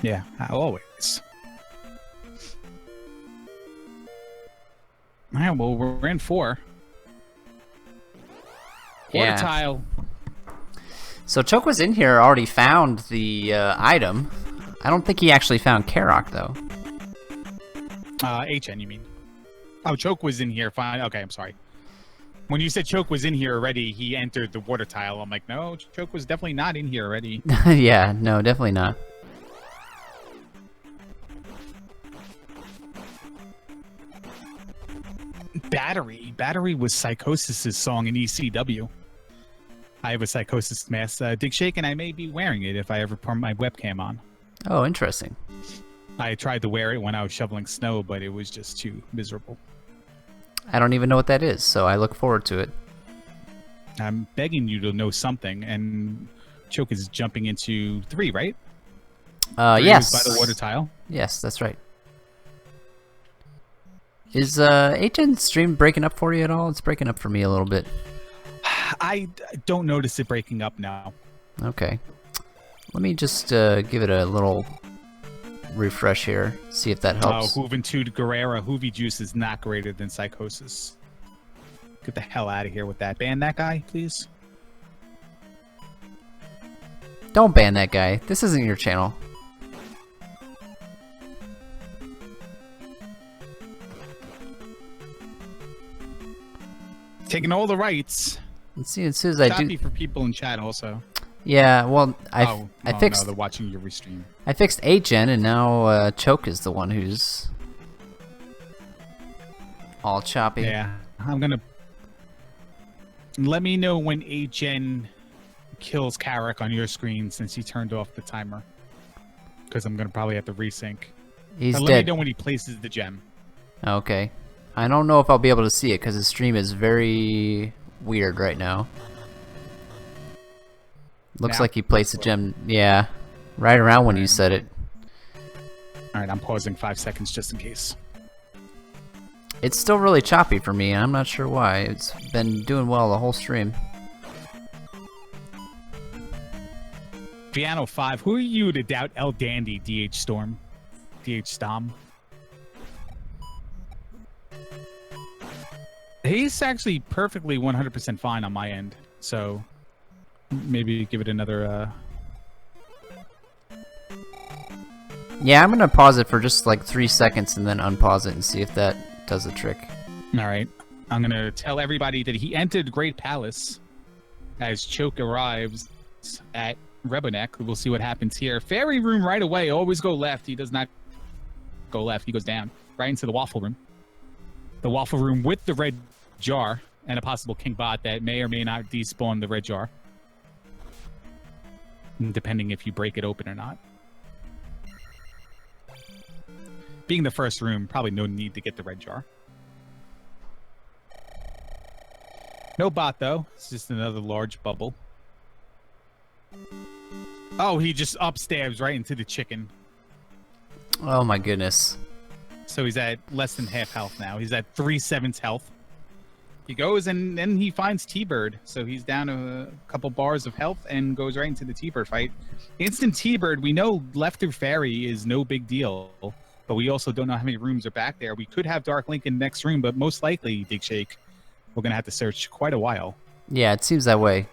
Yeah, always. All right, well, we're in 4. Water Yeah. tile. So Choke was in here, already found the item. I don't think he actually found Karok, though. HN, you mean? Oh, Choke was in here. Fine. Okay, I'm sorry. When you said Choke was in here already, he entered the water tile. I'm like, no, Choke was definitely not in here already. Yeah, no, definitely not. Battery was Psychosis' song in ECW. I have a Psychosis mask, Dig Shake, and I may be wearing it if I ever put my webcam on. Oh, interesting. I tried to wear it when I was shoveling snow, but it was just too miserable. I don't even know what that is, so I look forward to it. I'm begging you to know something, and Choke is jumping into 3, right? 3 Yes. is by the water tile. Yes, that's right. Is 8gen stream breaking up for you at all? It's breaking up for me a little bit. I don't notice it breaking up now. Okay. Let me just give it a little refresh here, see if that helps. Oh, Juventud Guerrera, Hoovy Juice is not greater than Psychosis. Get the hell out of here with that. Ban that guy, please. Don't ban that guy. This isn't your channel. Taking all the rights. Let's see, as soon as I do... Copy for people in chat also. Yeah, well, I fixed... No, they're watching your restream. I fixed 8gen, and now Choke is the one who's all choppy. Yeah, I'm gonna... Let me know when 8gen kills Karok on your screen since he turned off the timer. Because I'm gonna probably have to resync. He's Let dead. me know when he places the gem. Okay. I don't know if I'll be able to see it, because his stream is very weird right now. Looks like he placed a gem, yeah, right around when you said it. Alright, I'm pausing 5 seconds just in case. It's still really choppy for me, and I'm not sure why. It's been doing well the whole stream. Piano 5, who are you to doubt El Dandy, DH Storm? DH Stom? He's actually perfectly 100% fine on my end, so maybe give it another... Yeah, I'm gonna pause it for just like 3 seconds and then unpause it and see if that does the trick. Alright, I'm gonna tell everybody that he entered Great Palace as Choke arrives at Rebonek. We'll see what happens here. Fairy room right away, always go left. He does not go left, he goes down, right into the waffle room. The waffle room with the red jar and a possible king bot that may or may not despawn the red jar, depending if you break it open or not. Being the first room, probably no need to get the red jar. No bot though, it's just another large bubble. Oh, he just upstabs right into the chicken. Oh my goodness. So he's at less than half health now. He's at 3/7 health. He goes and then he finds T-Bird. So he's down a couple bars of health and goes right into the T-Bird fight. Instant T-Bird, we know left through Fairy is no big deal, but we also don't know how many rooms are back there. We could have Dark Link in the next room, but most likely, Dig Shake, we're going to have to search quite a while. Yeah, it seems that way.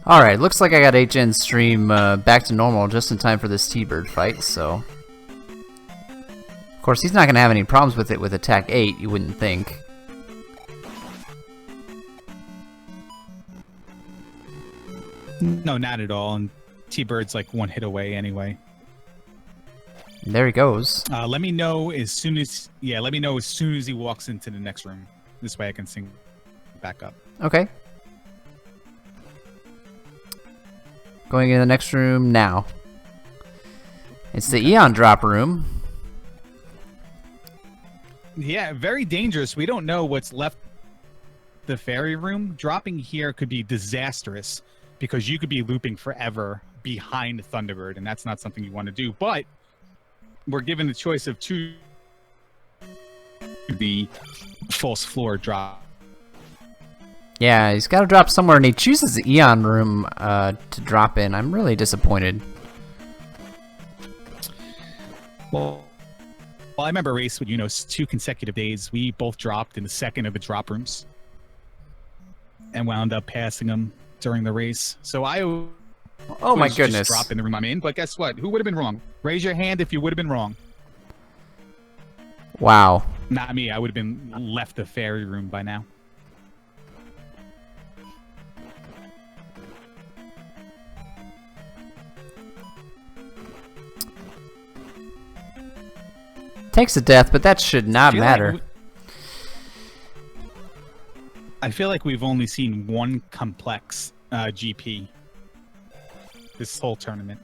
Alright, looks like I got HN's stream back to normal just in time for this T-Bird fight, so... Of course, he's not going to have any problems with it with attack 8, you wouldn't think. No, not at all. And T-Bird's like one hit away anyway. There he goes. Let me know as soon as he walks into the next room. This way I can sync back up. Okay. Going in the next room now. It's the Eon drop room. Yeah, very dangerous. We don't know what's left the fairy room. Dropping here could be disastrous because you could be looping forever behind Thunderbird, and that's not something you want to do. But we're given the choice of two the false floor drop. Yeah, he's got to drop somewhere, and he chooses the Eon room to drop in. I'm really disappointed. Well, I remember a race with 2 consecutive days. We both dropped in the second of the drop rooms and wound up passing them during the race. So I oh my goodness, just drop in the room I'm in. But guess what? Who would have been wrong? Raise your hand if you would have been wrong. Wow. Not me. I would have been left the fairy room by now. Takes a death, but that should not matter. I feel like we've only seen one complex GP this whole tournament.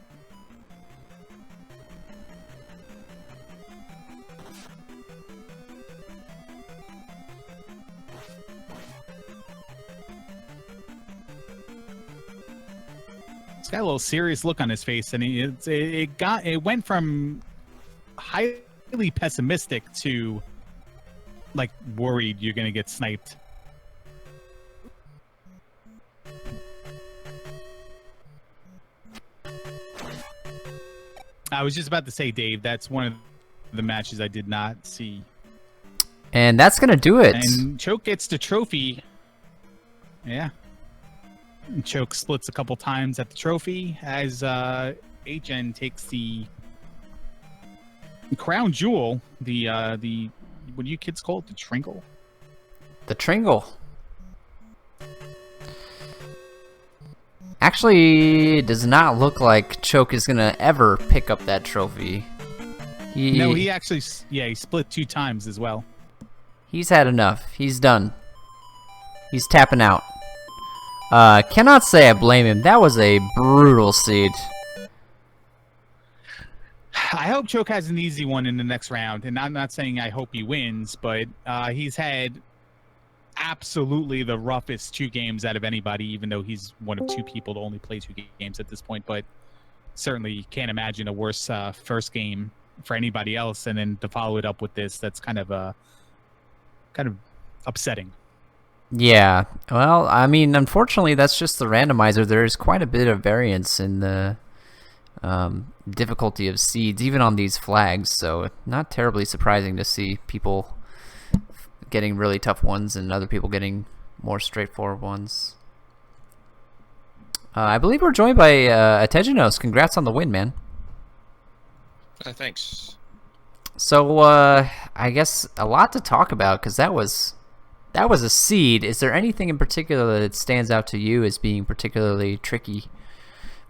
He's got a little serious look on his face, and it went from highly pessimistic to like worried you're gonna get sniped. I was just about to say, Dave, that's one of the matches I did not see. And that's gonna do it. And Choke gets the trophy. Yeah. And Choke splits a couple times at the trophy as HN takes the crown jewel, the what do you kids call it? The Tringle? The Tringle. Actually, it does not look like Choke is gonna ever pick up that trophy. No, he actually, he split 2 times as well. He's had enough. He's done. He's tapping out. Cannot say I blame him. That was a brutal seed. I hope Choke has an easy one in the next round, and I'm not saying I hope he wins, but he's had absolutely the roughest 2 games out of anybody, even though he's one of 2 people to only play 2 games at this point. But certainly can't imagine a worse first game for anybody else, and then to follow it up with this, that's kind of upsetting. Yeah, well, I mean, unfortunately, that's just the randomizer. There is quite a bit of variance in the difficulty of seeds, even on these flags, so not terribly surprising to see people getting really tough ones and other people getting more straightforward ones. I believe we're joined by Ategenos. Congrats on the win, man. Thanks. So, I guess a lot to talk about, because that was a seed. Is there anything in particular that stands out to you as being particularly tricky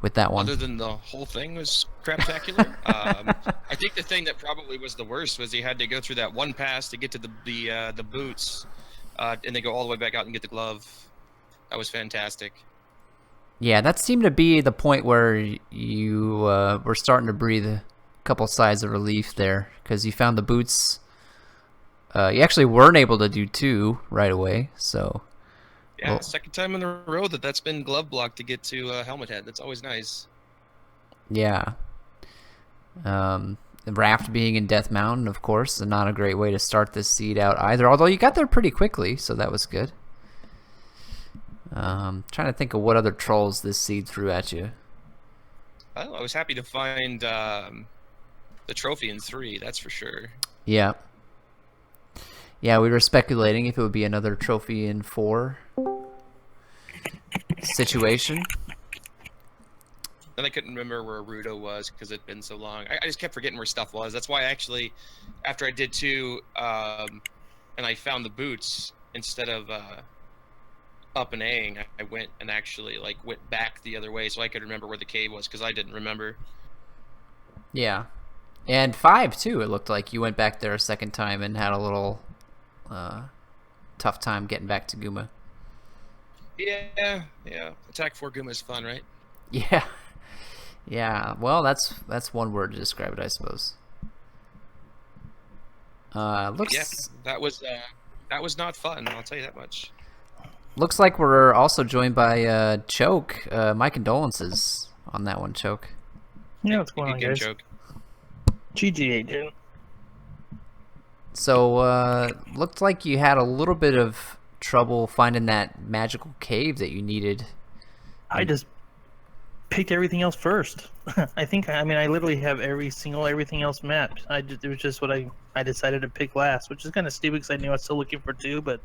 with that one? Other than the whole thing was craptacular. I think the thing that probably was the worst was he had to go through that one pass to get to the boots, and then go all the way back out and get the glove. That was fantastic. Yeah, that seemed to be the point where you were starting to breathe a couple sighs of relief there, because you found the boots You actually weren't able to do 2 right away, so... Yeah, Well- second time in a row that's been glove blocked to get to Helmet Head. That's always nice. Yeah. Raft being in Death Mountain, of course, and not a great way to start this seed out either. Although you got there pretty quickly, so that was good. Trying to think of what other trolls this seed threw at you. Well, I was happy to find the trophy in 3, that's for sure. Yeah. Yeah, we were speculating if it would be another trophy in 4 situation. Then I couldn't remember where Rudo was because it'd been so long. I just kept forgetting where stuff was. That's why actually, after I did 2, and I found the boots instead of up and A-ing, I went and actually went back the other way so I could remember where the cave was because I didn't remember. Yeah. And 5 too, it looked like you went back there a second time and had a little tough time getting back to Guma. Yeah. Attack 4 Guma is fun, right? Yeah. Yeah, well, that's one word to describe it, I suppose. Looks Yeah, that was not fun, I'll tell you that much. Looks like we're also joined by Choke. My condolences on that one, Choke. Yeah, what's going on, Good guys? joke. GG agent. So, looked like you had a little bit of trouble finding that magical cave that you needed. I just picked everything else first. I mean, I literally have everything else mapped. It was just what I decided to pick last, which is kind of stupid because I knew I was still looking for 2, but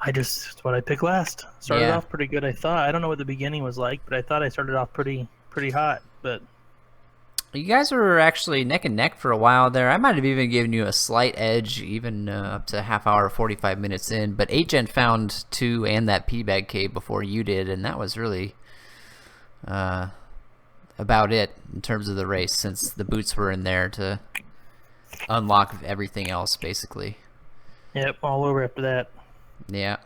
it's what I picked last. Started Yeah. off pretty good, I thought. I don't know what the beginning was like, but I thought I started off pretty hot, but You guys were actually neck and neck for a while there. I might have even given you a slight edge, even up to half hour, 45 minutes in. But 8gen found 2 and that P-Bag cave before you did, and that was really about it in terms of the race, since the boots were in there to unlock everything else, basically. yep, all over after that. Yeah.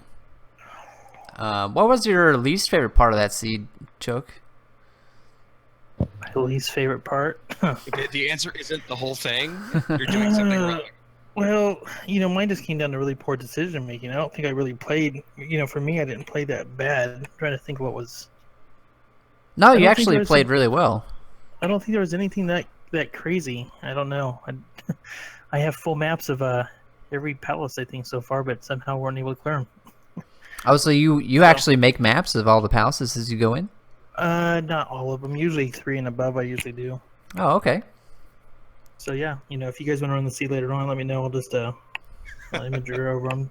What was your least favorite part of that seed, Choke? My least favorite part. The answer isn't the whole thing. You're doing something wrong. Well, mine just came down to really poor decision making. I don't think I really played. For me, I didn't play that bad. I'm trying to think what was. No, don't you think actually there's played some- really well. I don't think there was anything that crazy. I don't know. I have full maps of every palace I think so far, but somehow weren't able to clear them. Oh, so you actually make maps of all the palaces as you go in? Not all of them. Usually 3 and above. I usually do. Oh, okay. So yeah, if you guys want to run the sea later on, let me know. I'll just imagery over them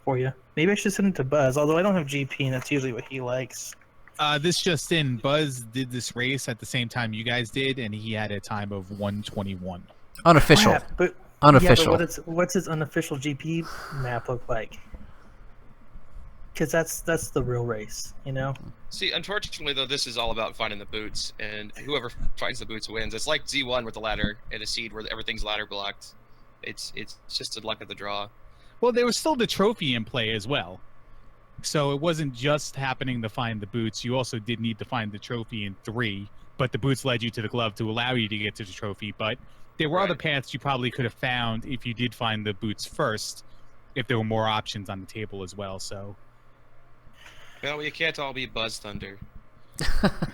for you. Maybe I should send it to Buzz. Although I don't have GP, and that's usually what he likes. This just in, Buzz did this race at the same time you guys did, and he had a time of 1:21. Unofficial. Yeah, but Unofficial. Yeah, but what's his unofficial GP map look like? Because that's the real race, See, unfortunately, though, this is all about finding the boots, and whoever finds the boots wins. It's like Z1 with the ladder and a seed where everything's ladder blocked. It's just the luck of the draw. Well, there was still the trophy in play as well. So it wasn't just happening to find the boots. You also did need to find the trophy in 3, but the boots led you to the glove to allow you to get to the trophy. But there were other paths you probably could have found if you did find the boots first, if there were more options on the table as well. So Well, you can't all be Buzz Thunder.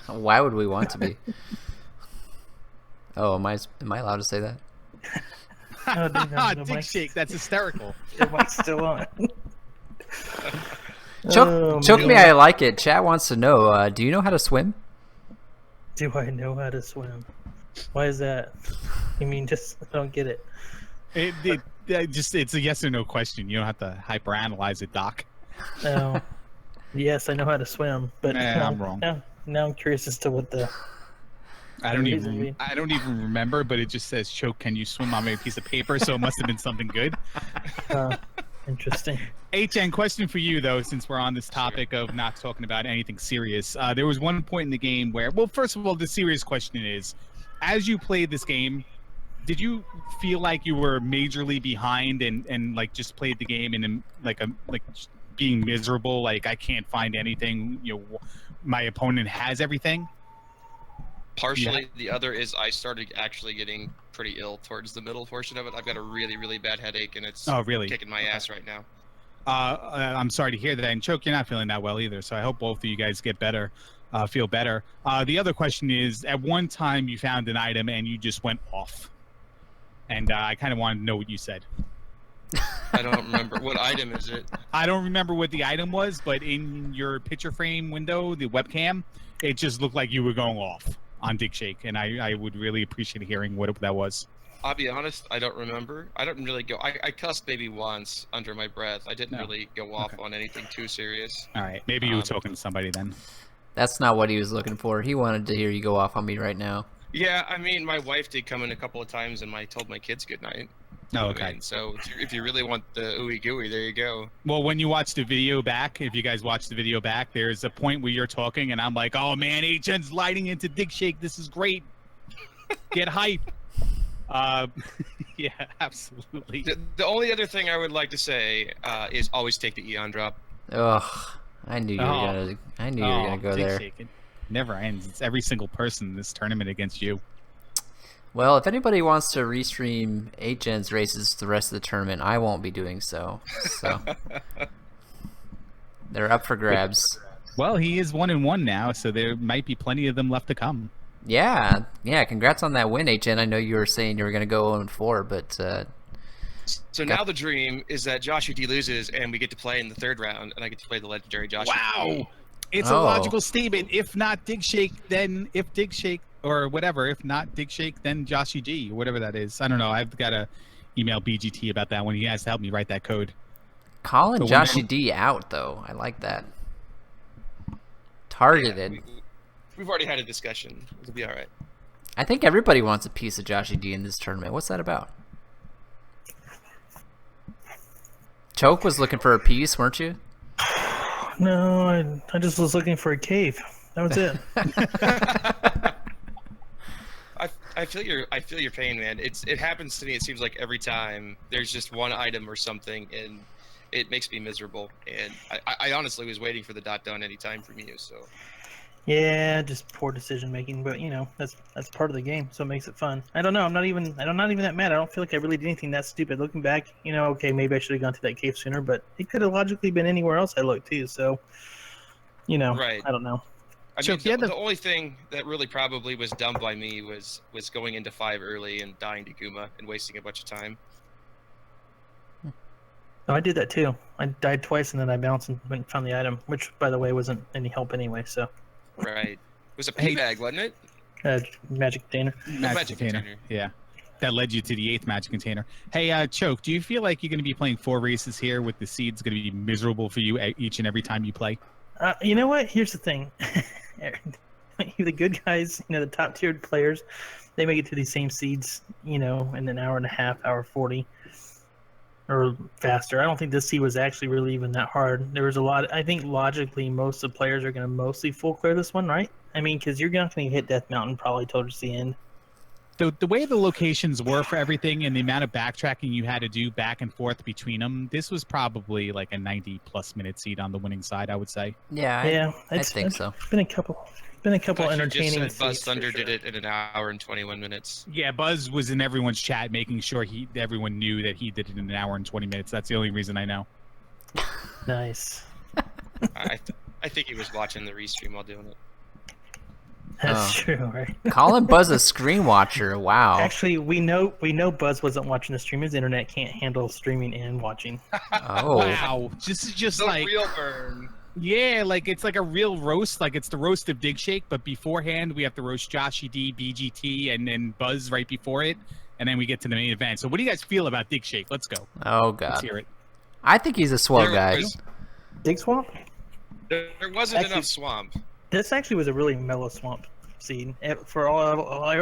Why would we want to be? Oh, am I allowed to say that? Oh, the Dick mic's- shake, that's hysterical. the mic's still on. Choke me, I like it. Chat wants to know, do you know how to swim? Do I know how to swim? Why is that? You mean just I don't get it. It's a yes or no question. You don't have to hyperanalyze it, Doc. No. Yes, I know how to swim, but Nah, I'm wrong. Now I'm curious as to what the. I don't Reason even remember, but it just says choke. Can you swim on a piece of paper? So it must have been something good. Interesting. HN, question for you though, since we're on this topic of not talking about anything serious. There was one point in the game where, well, first of all, the serious question is, as you played this game, did you feel like you were majorly behind and like just played the game in like being miserable? Like I can't find anything. My opponent has everything. partially. The other is I started actually getting pretty ill towards the middle portion of it. I've got a really, really bad headache, and it's really kicking my ass right now. I'm sorry to hear that. And Choke, you're not feeling that well either. So I hope both of you guys get better, feel better. The other question is, at one time you found an item and you just went off. And I kind of wanted to know what you said. I don't remember. What item is it? I don't remember what the item was, but in your picture frame window, the webcam, it just looked like you were going off on Dig Shake. And I would really appreciate hearing what that was. I'll be honest, I don't remember. I don't really go. I cussed maybe once under my breath. I didn't really go off on anything too serious. All right. Maybe you were talking to somebody then. That's not what he was looking for. He wanted to hear you go off on me right now. Yeah, I mean, my wife did come in a couple of times, and I told my kids goodnight. Oh, okay. I mean, so if you really want the ooey gooey, there you go. Well, when you watch the video back, if you guys watch the video back, there's a point where you're talking, and I'm like, oh man, HN's lighting into Dig Shake. This is great. Get hype. Yeah, absolutely. The only other thing I would like to say is always take the Eon drop. Ugh, I knew you were gonna. I knew you were gonna go Dig there. Shake. It never ends. It's every single person in this tournament against you. Well, if anybody wants to restream 8Gen's races the rest of the tournament, I won't be doing so. So they're up for grabs. Well, he is 1-1 now, so there might be plenty of them left to come. Yeah. Congrats on that win, 8Gen. I know you were saying you were gonna go 0-4, but So now the dream is that Joshua D loses, and we get to play in the third round, and I get to play the legendary Joshua. Wow! It's a logical statement. If not Dig Shake, then if Dig Shake or whatever. If not Dig Shake, then Joshy G, whatever that is. I don't know. I've got to email BGT about that one. He has to help me write that code. calling Joshy D out though. I like that. Targeted. Yeah, we've already had a discussion. It'll be all right. I think everybody wants a piece of Joshy D in this tournament. What's that about? Choke was looking for a piece, weren't you? No, I just was looking for a cave. That was it. I feel your pain, man. It happens to me. It seems like every time there's just one item or something, and it makes me miserable. And I honestly was waiting for the dot done anytime from you. So Yeah, just poor decision making, but you know, that's part of the game, so it makes it fun. I don't know, I'm not even that mad. I don't feel like I really did anything that stupid. Looking back, you know, okay, maybe I should have gone to that cave sooner, but it could have logically been anywhere else I looked too, so you know, right. I don't know. I mean, the only thing that really probably was dumb by me was going into 5 early and dying to Guma and wasting a bunch of time. No, I did that too. I died twice and then I bounced and went and found the item, which by the way wasn't any help anyway, so. Right. It was a pay bag, wasn't it? Magic container. Magic container. Yeah. That led you to the 8th magic container. Hey, Choke, do you feel like you're going to be playing 4 races here with the seeds going to be miserable for you each and every time you play? You know what? Here's the thing. The good guys, you know, the top tiered players, they make it to these same seeds, you know, in an hour and a half, hour 40 or faster. I don't think this seed was actually really even that hard. There was a lot. I think logically most of the players are going to mostly full clear this one, right? I mean, because you're not going to hit Death Mountain probably towards the end. The way the locations were for everything and the amount of backtracking you had to do back and forth between them, this was probably like a 90+ minute seed on the winning side, I would say. Yeah, I think so. Been a couple entertaining. Just said Buzz Thunder did it in an hour and 21 minutes. Yeah, Buzz was in everyone's chat making sure everyone knew that he did it in an hour and 20 minutes. That's the only reason I know. Nice. I think he was watching the restream while doing it. That's true, right? Calling Buzz a screen watcher. Wow. Actually, we know Buzz wasn't watching the stream. His internet can't handle streaming and watching. Oh. Wow. Just The like real burn. Yeah, like it's like a real roast. Like it's the roast of Dig Shake, but beforehand we have to roast Joshy D, BGT, and then Buzz right before it, and then we get to the main event. So what do you guys feel about Dig Shake? Let's go. Oh god. Let's hear it. I think he's a swell guy. Dig Swamp? There wasn't enough swamp. This actually was a really mellow swamp seed. For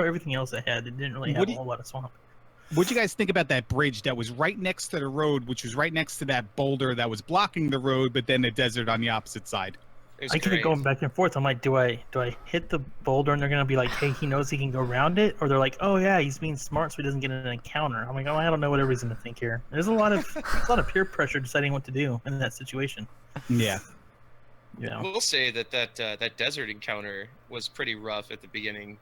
everything else it had, it didn't really have a whole lot of swamp. What'd you guys think about that bridge that was right next to the road, which was right next to that boulder that was blocking the road, but then the desert on the opposite side? I keep going back and forth. I'm like, do I hit the boulder and they're gonna be like, hey, he knows he can go around it, or they're like, oh yeah, he's being smart so he doesn't get an encounter. I'm like, oh, I don't know what everybody's gonna think here. There's a lot of peer pressure deciding what to do in that situation. Yeah. You know. We'll say that desert encounter was pretty rough at the beginning.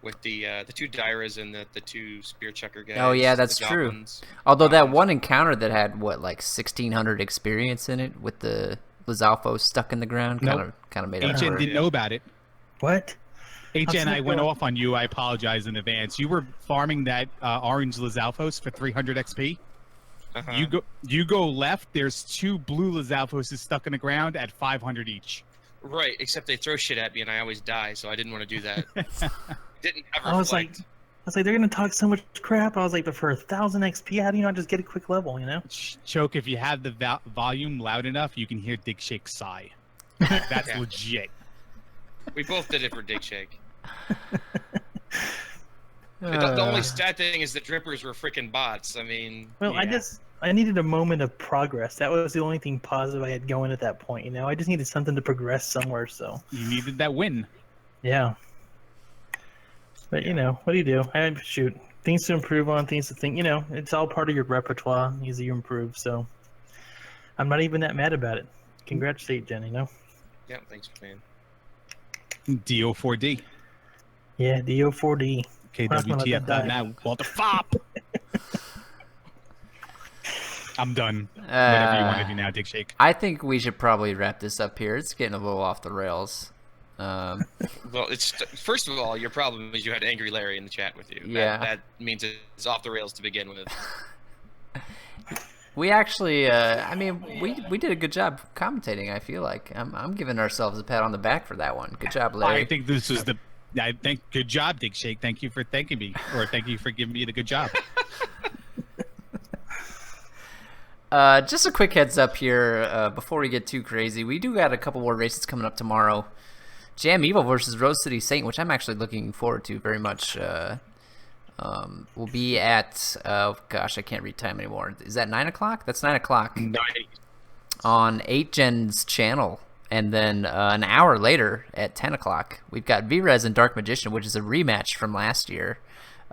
with the 2 Dairas and the 2 spear chucker guys. Oh yeah, the that's true. goblins. Although that Goblins. one encounter that had what, like 1,600 experience in it, with the Lizalfos stuck in the ground, Nope. kind of made up HN for didn't it. know about it. What? HN, I that went go? off on you. I apologize in advance. You were farming that orange Lizalfos for 300 XP. Uh-huh. You go left. There's 2 blue Lizalfoses stuck in the ground at 500 each. Right, except they throw shit at me and I always die, so I didn't want to do that. Didn't ever I was like, they're gonna talk so much crap. I was like, but for 1,000 XP, how do you not just get a quick level? You know? Choke, if you have the volume loud enough, you can hear Dig Shake sigh. That's Yeah. legit. We both did it for Dig Shake. The only sad thing is the drippers were freaking bots. I mean, Well, Yeah. I needed a moment of progress. That was the only thing positive I had going at that point. You know, I just needed something to progress somewhere. So You needed that win. yeah. But you know, what do you do? Shoot, things to improve on, things to think. You know, it's all part of your repertoire. Easy to improve. So I'm not even that mad about it. Congratulate Jen. You know. yeah, thanks, man. DO4D. Yeah, DO4D. KWTF.net. What the fop? I'm done. Whatever you want to do now, Dig Shake. I think we should probably wrap this up here. It's getting a little off the rails. Well, it's first of all, your problem is you had Angry Larry in the chat with you. Yeah. That means it's off the rails to begin with. We actually, I mean, we did a good job commentating. I feel like I'm giving ourselves a pat on the back for that one. Good job, Larry. I think this was good job, Dig Shake. Thank you for thanking me, or thank you for giving me the good job. Just a quick heads up here before we get too crazy. We do got a couple more races coming up tomorrow. Jam Evil versus Rose City Saint, which I'm actually looking forward to very much. We'll be at, gosh, I can't read time anymore. Is that 9 o'clock? That's 9 o'clock on 8gen's channel. And then an hour later at 10 o'clock, we've got V-Rez and Dark Magician, which is a rematch from last year.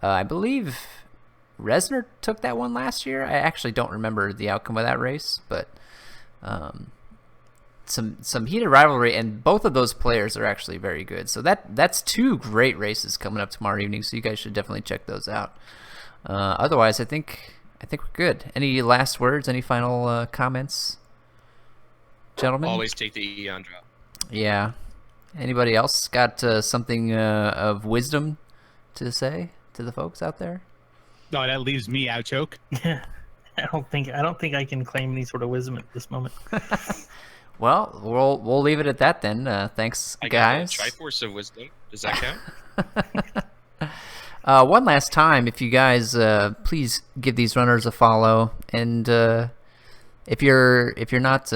I believe Resner took that one last year. I actually don't remember the outcome of that race, but some heated rivalry, and both of those players are actually very good. So that's 2 great races coming up tomorrow evening. So you guys should definitely check those out. Otherwise, I think we're good. Any last words? Any final comments, gentlemen? Always take the Eon drop. Yeah. Anybody else got something of wisdom to say to the folks out there? No, that leaves me out, Choke. Yeah. I don't think I can claim any sort of wisdom at this moment. Well, we'll leave it at that then. Thanks, I guys. got a Triforce of Wisdom. Does that count? One last time, if you guys please give these runners a follow, and if you're not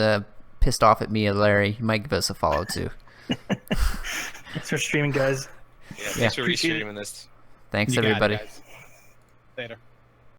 pissed off at me or Larry, you might give us a follow too. Thanks for streaming, guys. Yeah, thanks for Appreciate it. restreaming this. Thanks, You got it, everybody. guys. Later.